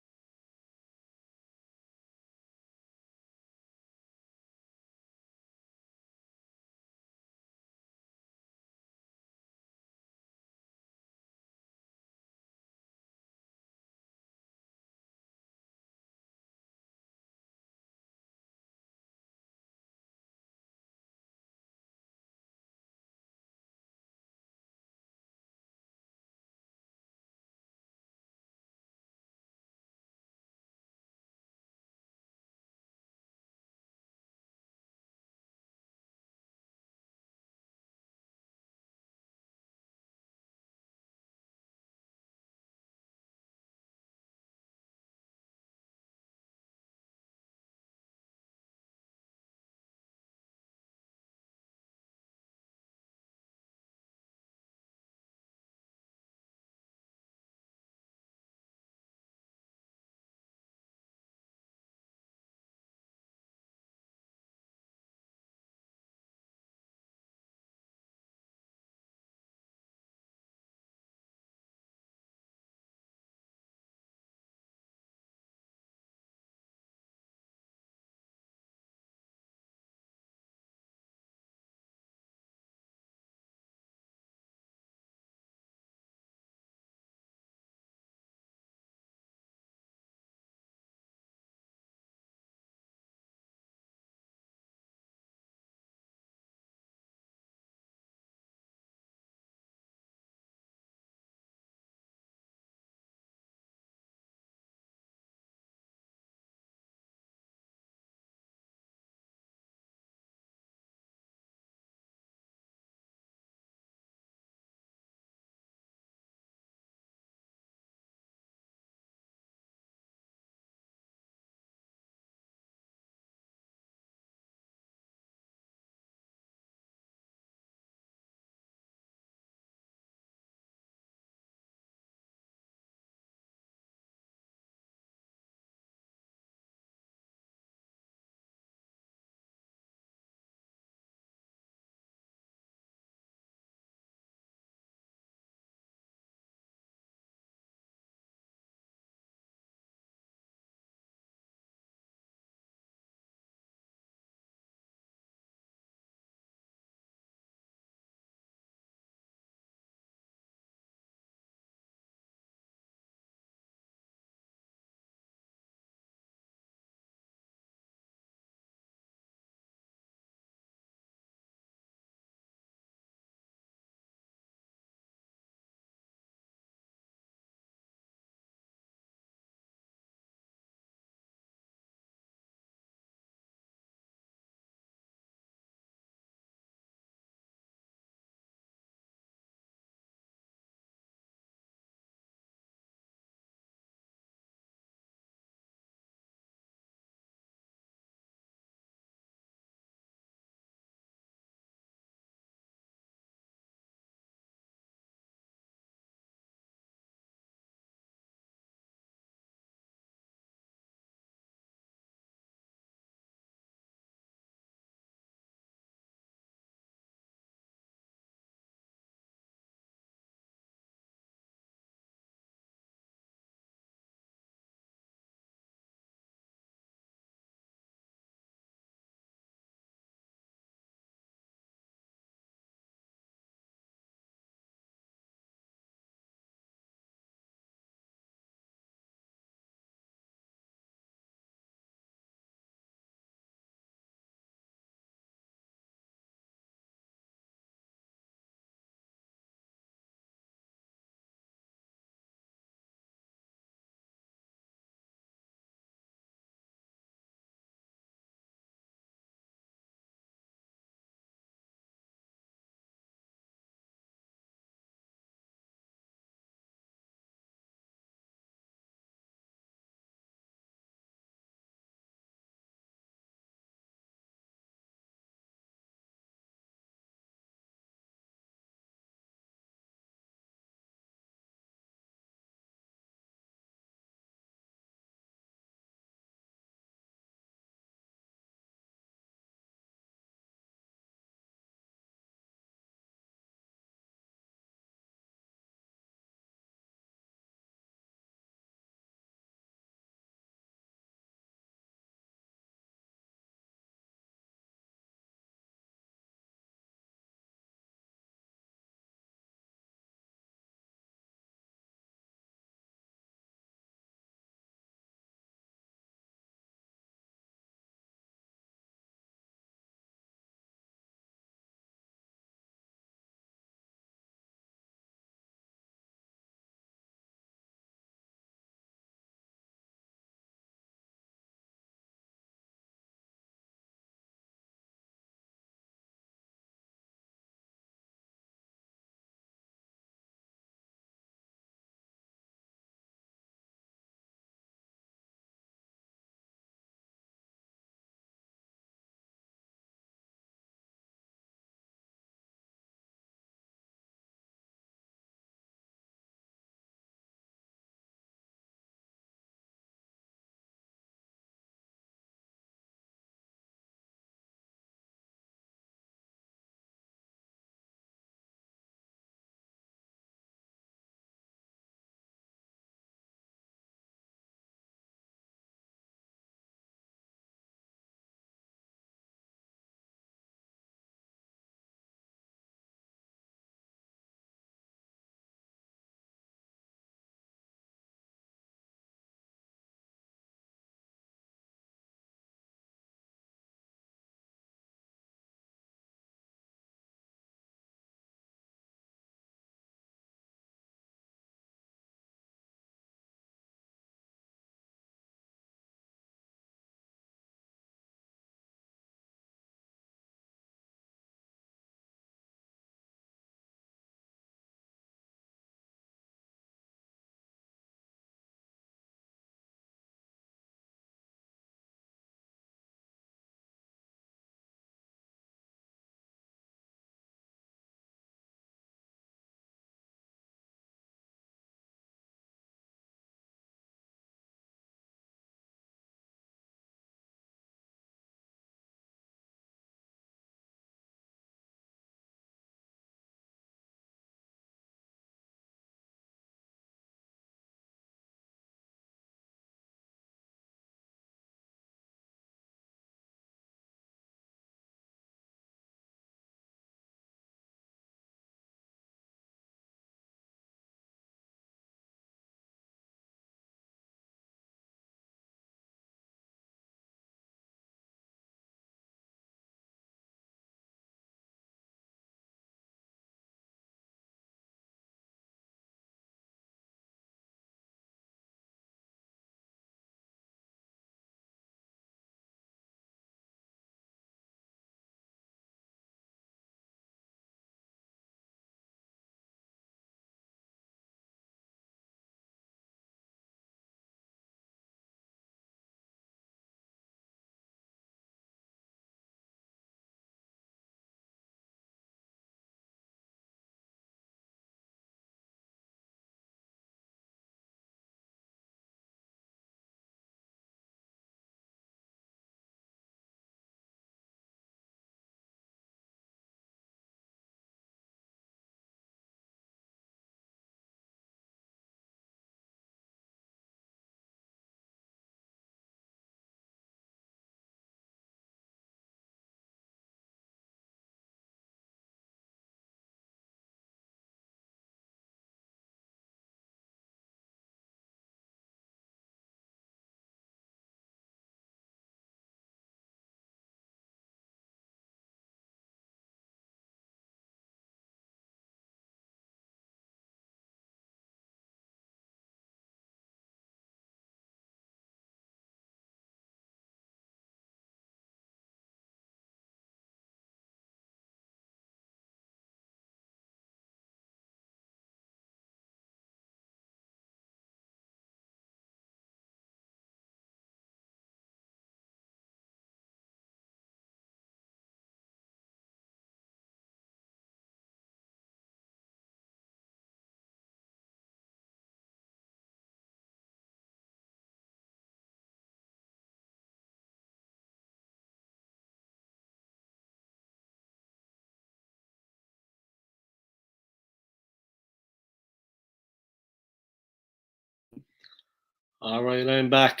All right, I'm back.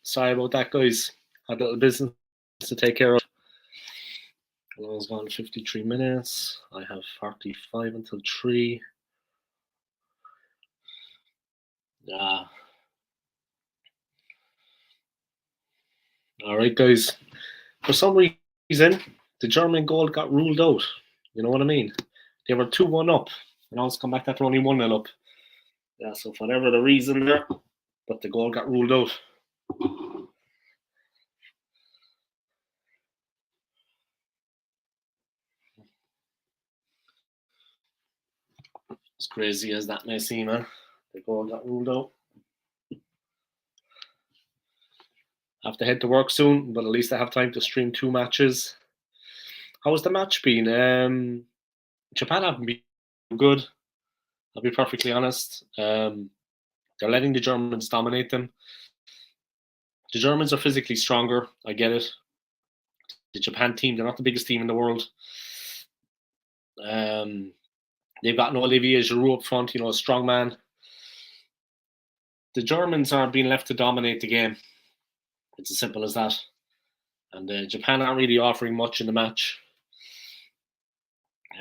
Sorry about that, guys. Had a little business to take care of. I was gone 53 minutes. I have 45 until 3. Yeah. All right, guys. For some reason, the German goal got ruled out. You know what I mean? They were 2-1 up, and I was come back after only 1-0 up. Yeah, so for whatever the reason there, but the goal got ruled out. As crazy as that may seem, man. The goal got ruled out. Have to head to work soon, but at least I have time to stream 2 matches. How has the match been? Japan haven't been good. I'll be perfectly honest. They're letting the Germans dominate them. The Germans are physically stronger. I get it. The Japan team, they're not the biggest team in the world. They've got no Olivier Giroud up front, a strong man. The Germans are being left to dominate the game. It's as simple as that. And Japan aren't really offering much in the match.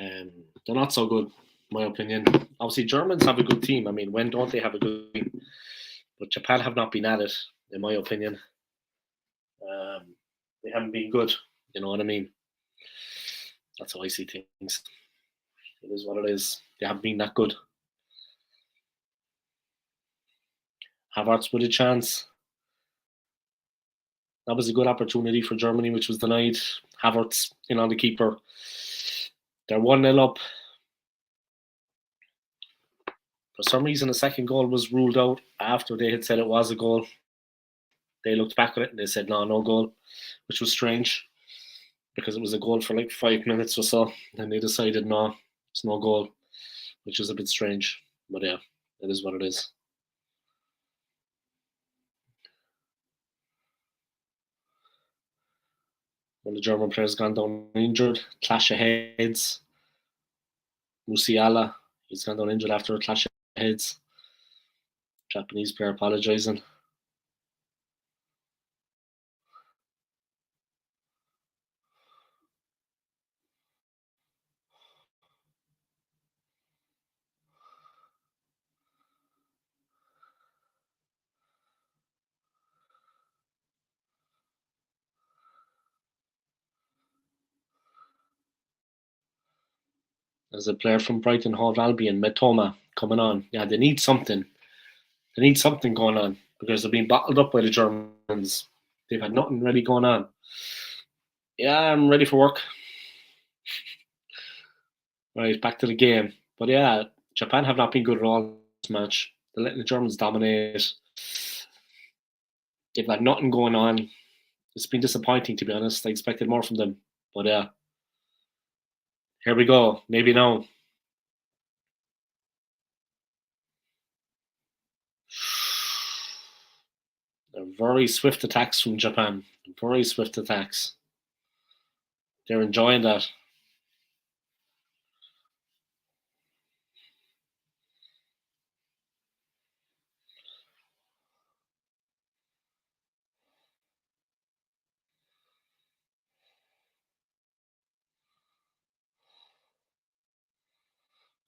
They're not so good, in my opinion. Obviously, Germans have a good team. I mean, when don't they have a good team? But Japan have not been at it, in my opinion. They haven't been good. You know what I mean? That's how I see things. It is what it is. They haven't been that good. Havertz with a chance. That was a good opportunity for Germany, which was denied. Havertz in on the keeper. They're 1-0 up. For some reason, the second goal was ruled out after they had said it was a goal. They looked back at it and they said, no goal, which was strange because it was a goal for like 5 minutes or so. And they decided, no, it's no goal, which is a bit strange. But yeah, it is what it is. When the German player's gone down injured, clash of heads. Musiala, he's gone down injured after a clash of heads. Japanese player apologising. There's a player from Brighton Hove Albion, Metoma, coming on. Yeah, they need something. They need something going on because they're being bottled up by the Germans. They've had nothing really going on. Yeah, I'm ready for work. Right, back to the game. But yeah, Japan have not been good at all this match. They're letting the Germans dominate. They've had nothing going on. It's been disappointing, to be honest. I expected more from them. But yeah, here we go. Maybe now. Very swift attacks from Japan. Very swift attacks. They're enjoying that.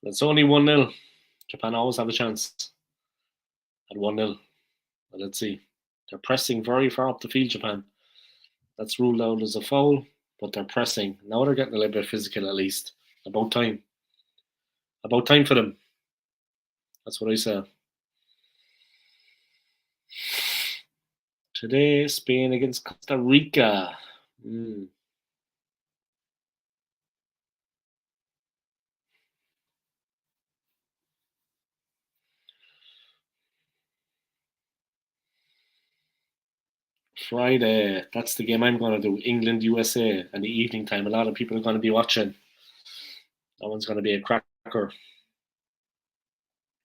It's only 1-0. Japan always have a chance at 1-0. But let's see. They're pressing very far up the field, Japan. That's ruled out as a foul, but they're pressing. Now they're getting a little bit physical at least. About time. About time for them. That's what I say. Today, Spain against Costa Rica. Friday. That's the game I'm going to do. England, USA, and the evening time. A lot of people are going to be watching. That one's going to be a cracker.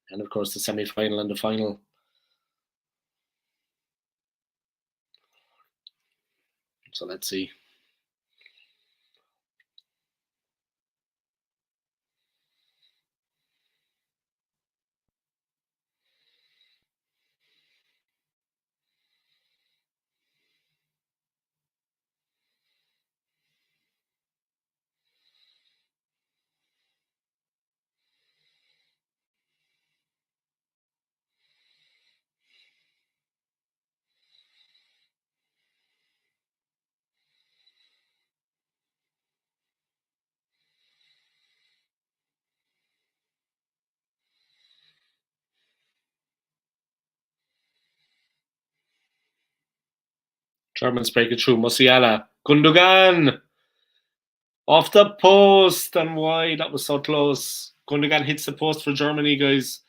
And of course, the semi final and the final. So let's see. Germans break it through. Musiala. Gundogan. Off the post and wide. That was so close. Gundogan hits the post for Germany, guys.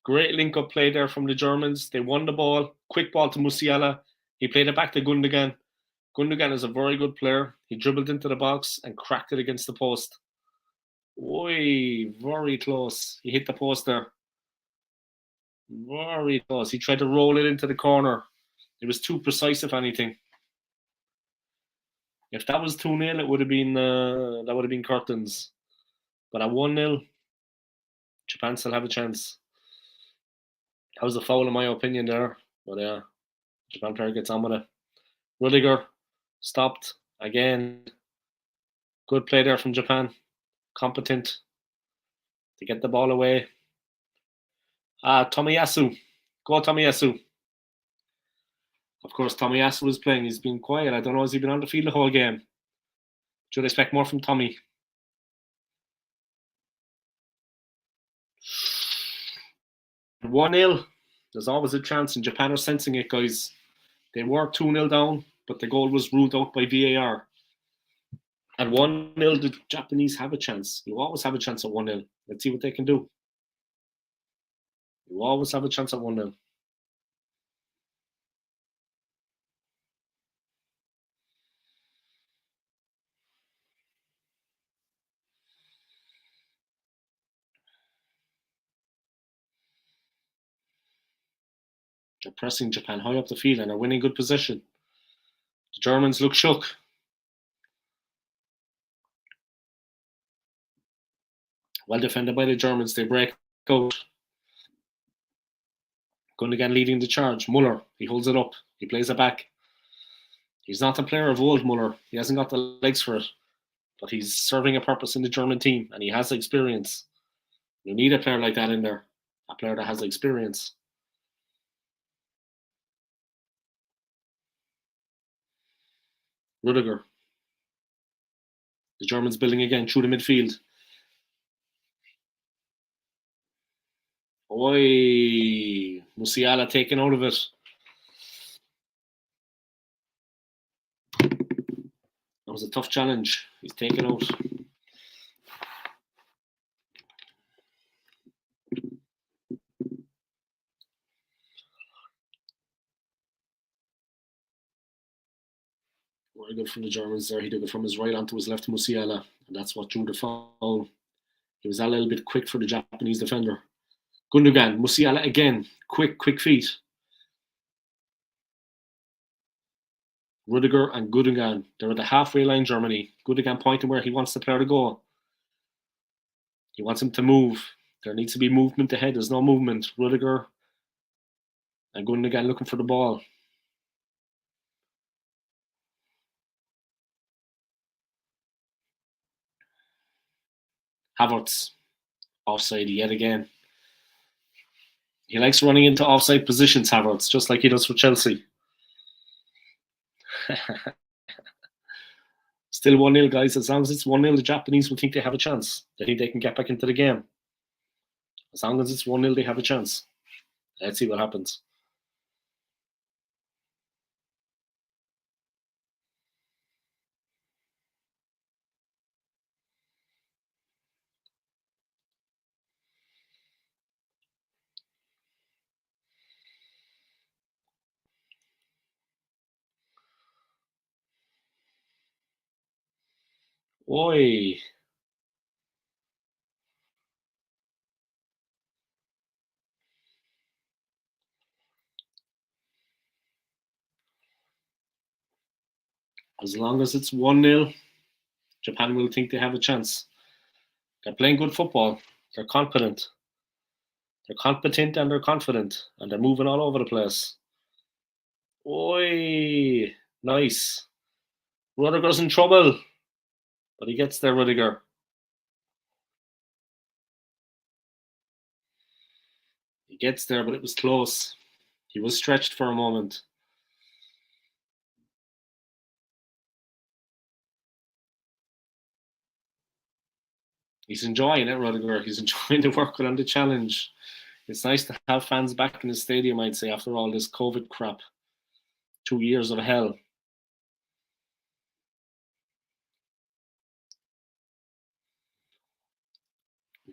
Great link-up play there from the Germans. They won the ball. Quick ball to Musiala. He played it back to Gundogan. Gundogan is a very good player. He dribbled into the box and cracked it against the post. Oi, very close. He hit the post there. Very close. He tried to roll it into the corner. It was too precise, if anything. If that was 2-0, it would have been curtains. But at 1-0, Japan still have a chance. That was a foul in my opinion there. But yeah, Japan player gets on with it. Rudiger stopped again. Good play there from Japan. Competent to get the ball away. Tomiyasu. Go Tomiyasu. Of course, Tomiyasu was playing. He's been quiet. I don't know, has he been on the field the whole game? Should expect more from Tommy. – 1-0. There's always a chance, and Japan are sensing it, guys. They were 2-0 down, but the goal was ruled out by VAR. At 1-0, the Japanese have a chance. You always have a chance at 1-0. Let's see what they can do. You always have a chance at 1-0. They're pressing Japan high up the field and are winning good position. The Germans look shook. Well defended by the Germans. They break out. Gundogan leading the charge. Muller, he holds it up. He plays it back. He's not a player of old, Muller. He hasn't got the legs for it. But he's serving a purpose in the German team, and he has experience. You need a player like that in there. A player that has experience. Rudiger. The Germans building again through the midfield. Oi, Musiala taken out of it. That was a tough challenge. He's taken out. Very good from the Germans there. He took it from his right onto his left, Musiala, and that's what drew the foul. He was a little bit quick for the Japanese defender. Gundogan, Musiala again. Quick feet. Rudiger and Gundogan. They're at the halfway line, Germany. Gundogan pointing where he wants the player to go. He wants him to move. There needs to be movement ahead. There's no movement. Rudiger and Gundogan looking for the ball. Havertz. Offside yet again. He likes running into offside positions, Havertz, just like he does for Chelsea. Still 1-0, guys. As long as it's 1-0, the Japanese will think they have a chance. They think they can get back into the game. As long as it's 1-0, they have a chance. Let's see what happens. Oi. As long as it's 1-0, Japan will think they have a chance. They're playing good football. They're confident. They're competent and they're confident. And they're moving all over the place. Oi. Nice. Rudiger's in trouble. But he gets there, Rudiger. He gets there, but it was close. He was stretched for a moment. He's enjoying it, Rudiger. He's enjoying the work on the challenge. It's nice to have fans back in the stadium, I'd say, after all this COVID crap. 2 years of hell.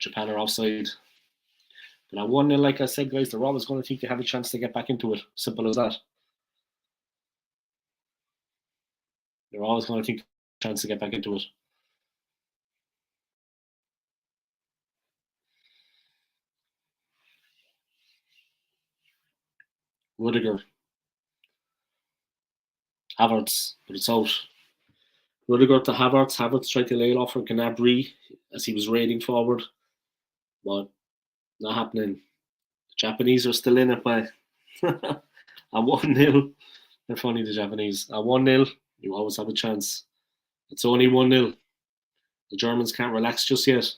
Japan are offside. But at 1-0, like I said, guys, they're always going to think they have a chance to get back into it. Simple as that. They're always going to think they have a chance to get back into it. Rudiger. Havertz, but it's out. Rudiger to Havertz. Havertz tried to lay it off for Gnabry as he was raiding forward. But not happening. The Japanese are still in it by at 1-0. They're funny, the Japanese. At 1-0, you always have a chance. It's only 1-0. The Germans can't relax just yet.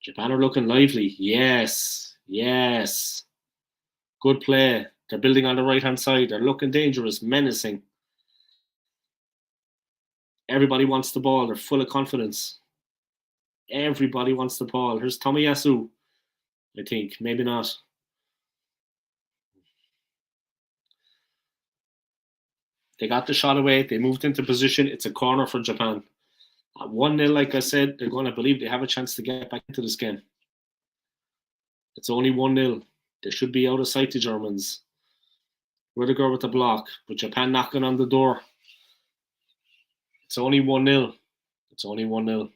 Japan are looking lively. Yes. Yes. Good play. They're building on the right-hand side. They're looking dangerous, menacing. Everybody wants the ball. They're full of confidence. Everybody wants the ball. Here's Tomiyasu, I think. Maybe not. They got the shot away. They moved into position. It's a corner for Japan. At 1-0, like I said, they're going to believe they have a chance to get back into this game. It's only 1-0. They should be out of sight, the Germans. Rudiger with the block, but Japan knocking on the door. It's only 1-0. It's only 1-0.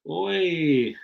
Oi!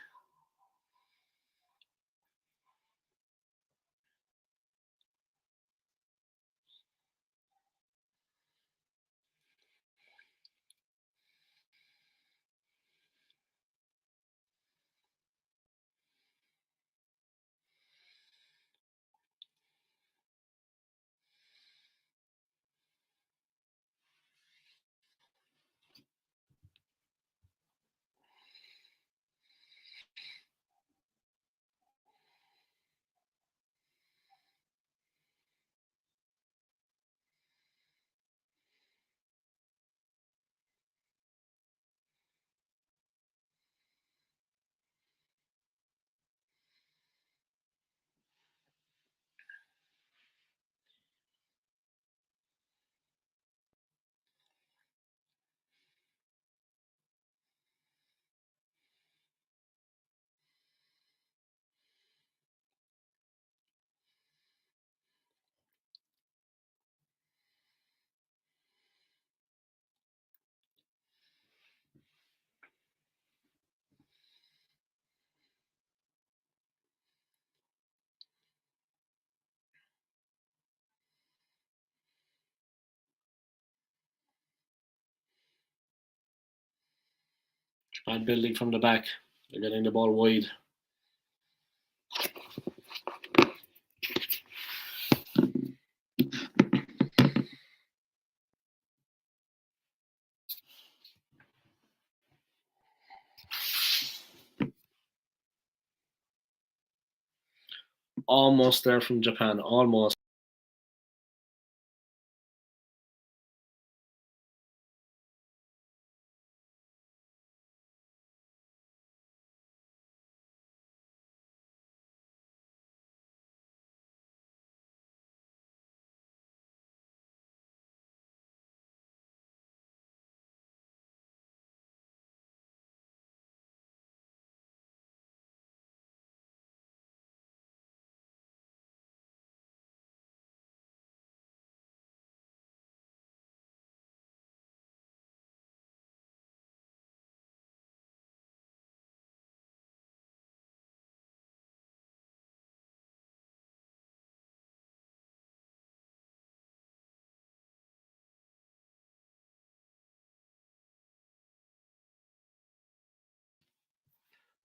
Japan building from the back. They're getting the ball wide. Almost there from Japan. Almost.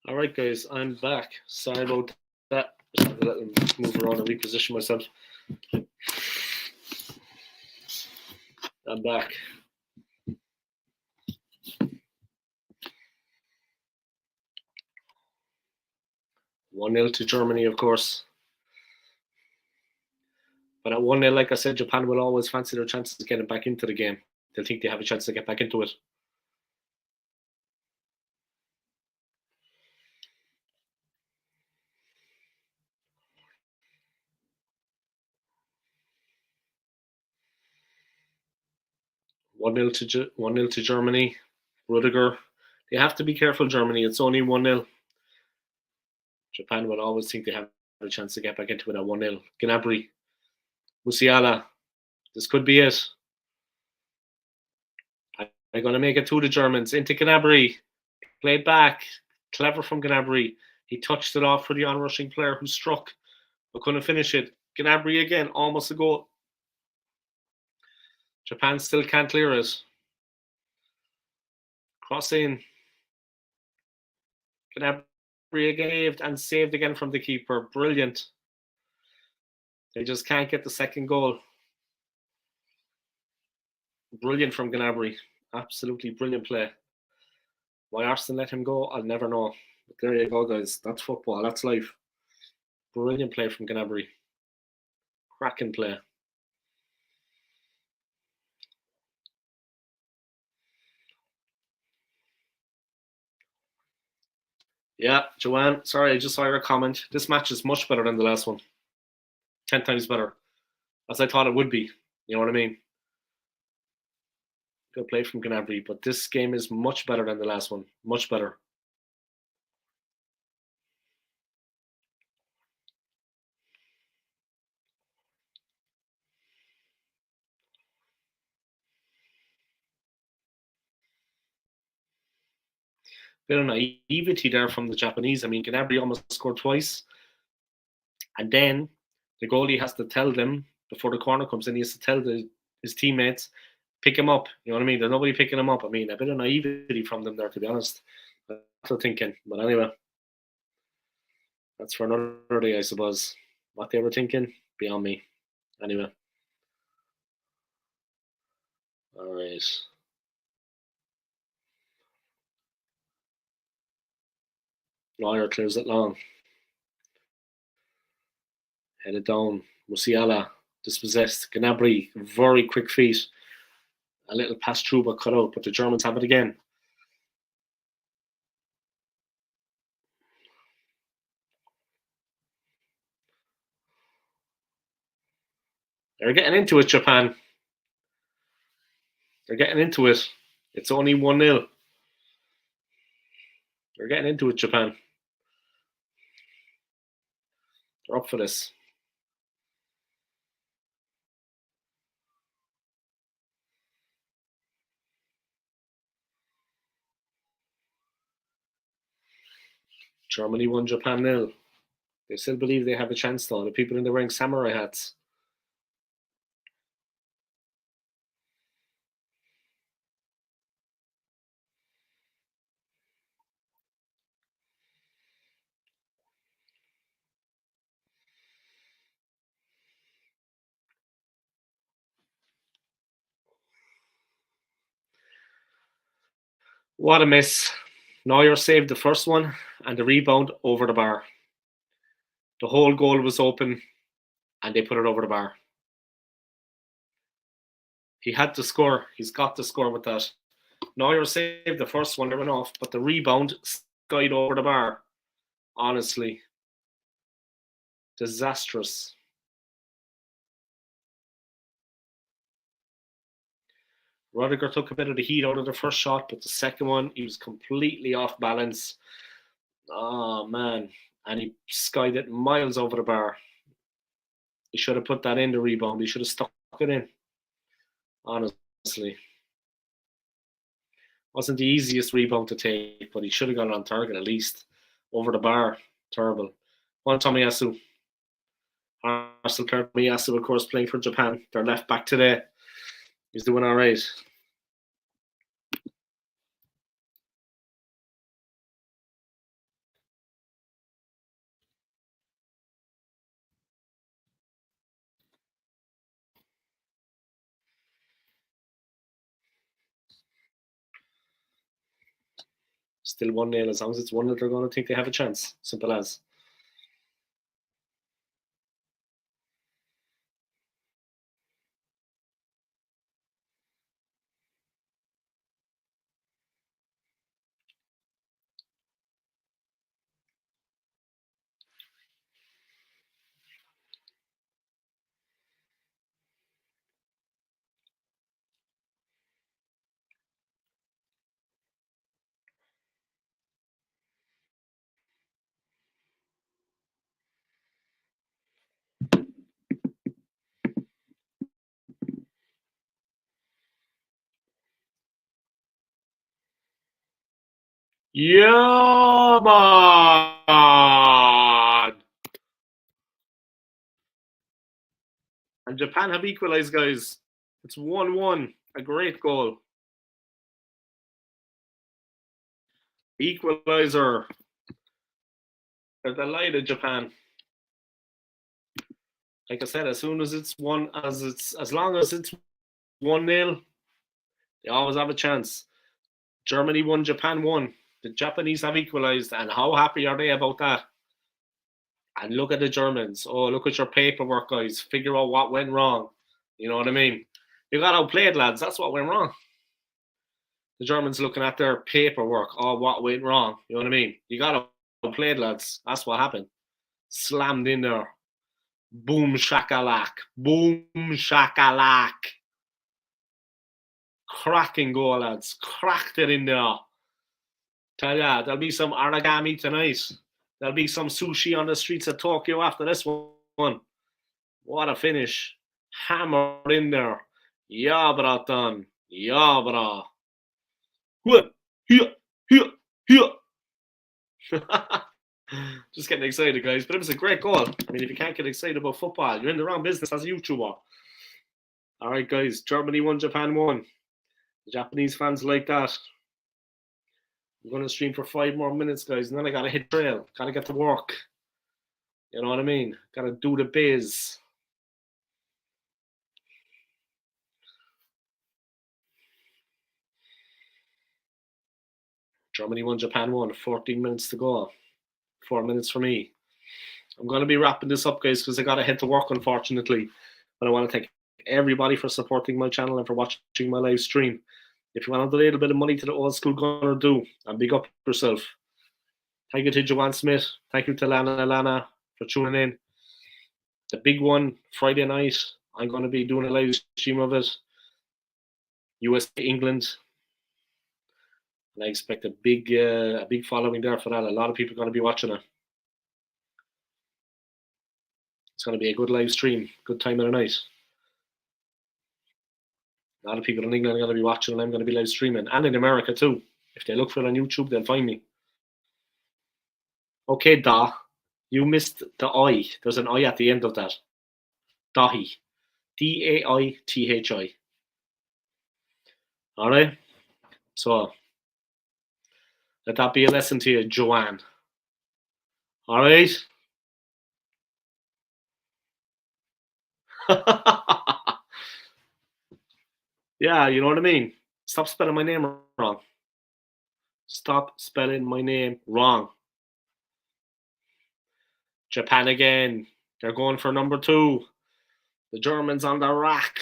All right, guys, I'm back. Sorry about that. Just had to let them move around and reposition myself. I'm back. 1-0 to Germany, of course. But at 1-0, like I said, Japan will always fancy their chances of getting back into the game. They'll think they have a chance to get back into it. 1-0 to Germany. Rudiger. They have to be careful, Germany. It's only 1-0. Japan will always think they have a chance to get back into it at 1-0. Gnabry. Musiala. This could be it. They're going to make it to the Germans. Into Gnabry. Played back. Clever from Gnabry. He touched it off for the onrushing player who struck, but couldn't finish it. Gnabry again, almost a goal. Japan still can't clear it. Cross in. Gnabry again and saved again from the keeper. Brilliant. They just can't get the second goal. Brilliant from Gnabry. Absolutely brilliant play. Why Arsenal let him go, I'll never know. But there you go, guys. That's football. That's life. Brilliant play from Gnabry. Cracking play. Yeah, Joanne, sorry, I just saw your comment. This match is much better than the last one. 10 times better. As I thought it would be. You know what I mean? Good play from Gnabry, but this game is much better than the last one. Much better. Bit of naivety there from the Japanese. I mean, Gnabry almost scored twice. And then the goalie has to tell them before the corner comes in, he has to tell his teammates, pick him up. You know what I mean? There's nobody picking him up. I mean, a bit of naivety from them there, to be honest. That's what I'm thinking. But anyway, that's for another day, I suppose. What they were thinking, beyond me. Anyway. All right. Lawyer clears it long. Headed down. Musiala dispossessed. Gnabry, very quick feet. A little pass through but cut out, but the Germans have it again. They're getting into it, Japan. They're getting into it. It's only 1-0. They're getting into it, Japan. They're up for this. Germany 1, Japan 0. They still believe they have a chance, though. The people in there wearing samurai hats. What a miss. Neuer saved the first one and the rebound over the bar. The whole goal was open and they put it over the bar. He had to score. He's got to score with that. Neuer saved the first one, they went off, but the rebound skied over the bar. Honestly. Disastrous. Rudiger took a bit of the heat out of the first shot, but the second one, he was completely off balance. Oh, man. And he skied it miles over the bar. He should have put that in the rebound. He should have stuck it in. Honestly. Wasn't the easiest rebound to take, but he should have got it on target at least. Over the bar. Terrible. One Tomiyasu. Arsenal player Tomiyasu, of course, playing for Japan. They're left back today. He's doing all right. Still 1-0. As long as it's 1-0, they're going to think they have a chance. Simple as. Yeah, man! And Japan have equalized, guys. It's 1-1. A great goal. Equalizer. They're delighted, Japan. Like I said, as long as it's 1-0, they always have a chance. Germany won, Japan won. The Japanese have equalized, and how happy are they about that? And look at the Germans. Oh, look at your paperwork, guys. Figure out what went wrong. You know what I mean? You got outplayed, lads. That's what went wrong. The Germans looking at their paperwork. Oh, what went wrong? You know what I mean? You got outplayed, lads. That's what happened. Slammed in there. Boom shakalak. Boom shakalak. Cracking goal, lads. Cracked it in there. Tell ya, there'll be some origami tonight. There'll be some sushi on the streets of Tokyo after this one. What a finish. Hammer in there. Yeah, bratan. Yeah, bra. Here, here, here. Just getting excited, guys. But it was a great goal. I mean, if you can't get excited about football, you're in the wrong business as a YouTuber. All right, guys. Germany won, Japan won. The Japanese fans like that. I'm going to stream for 5 more minutes, guys. And then I got to hit trail. Got to get to work. You know what I mean? Got to do the biz. Germany won, Japan won. 14 minutes to go. 4 minutes for me. I'm going to be wrapping this up, guys, because I got to head to work, unfortunately. But I want to thank everybody for supporting my channel and for watching my live stream. If you want a little bit of money to the old school gunner, do. And big up yourself. Thank you to Joanne Smith. Thank you to Lana for tuning in. The big one, Friday night, I'm going to be doing a live stream of it. USA, England. And I expect a big following there for that. A lot of people are going to be watching it. It's going to be a good live stream, good time of the night. A lot of people in England are going to be watching, and I'm going to be live streaming. And in America too. If they look for it on YouTube, they'll find me. Okay, Da. You missed the I. There's an I at the end of that. Dahi. D-A-I-T-H-I. All right? So, let that be a lesson to you, Joanne. All right? Yeah, you know what I mean? Stop spelling my name wrong. Stop spelling my name wrong. Japan again. They're going for number 2. The Germans on the rack.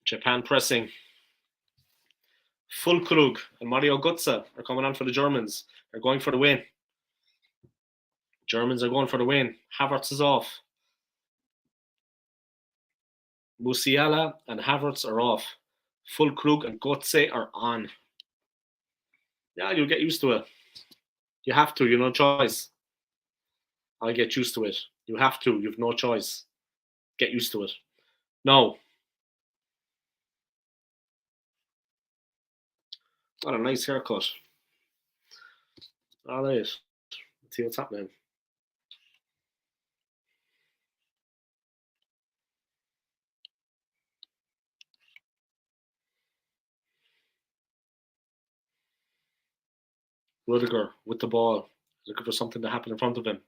Japan pressing. Fulkrug and Mario Götze are coming on for the Germans. They're going for the win. Germans are going for the win. Havertz is off. Musiala and Havertz are off. Fulkrug and Götze are on. Yeah, you'll get used to it. You have to. You have no choice. I'll get used to it. You have to. You've no choice. Get used to it. No. What a nice haircut. All right. Let's see what's happening. Rudiger with the ball, looking for something to happen in front of him.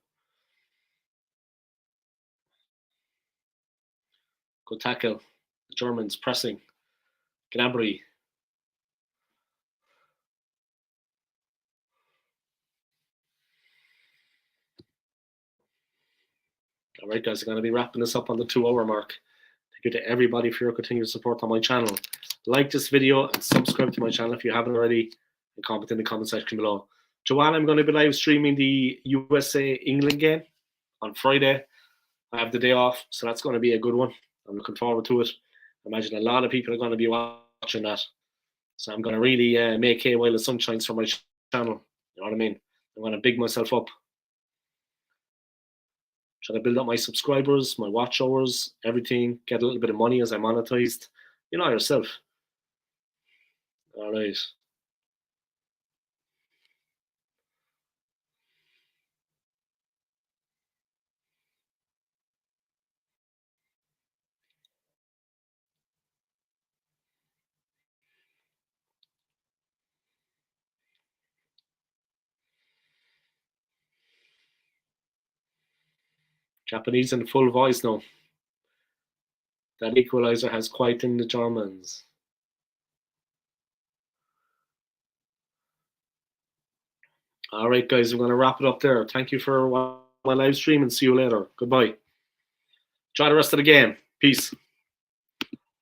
Good tackle. The Germans pressing. Gnabry. All right, guys, I'm going to be wrapping this up on the 2-hour mark. Thank you to everybody for your continued support on my channel. Like this video and subscribe to my channel if you haven't already, and comment in the comment section below. Joanne, I'm going to be live streaming the USA-England game on Friday. I have the day off, so that's going to be a good one. I'm looking forward to it. I imagine a lot of people are going to be watching that. So I'm going to really make hay while the sun shines for my channel. You know what I mean? I'm going to big myself up. Trying to build up my subscribers, my watch hours, everything, get a little bit of money as I monetized. You know yourself. All right. Japanese in full voice now. That equalizer has quietened the Germans. All right, guys, we're going to wrap it up there. Thank you for watching my live stream and see you later. Goodbye. Try the rest of the game. Peace.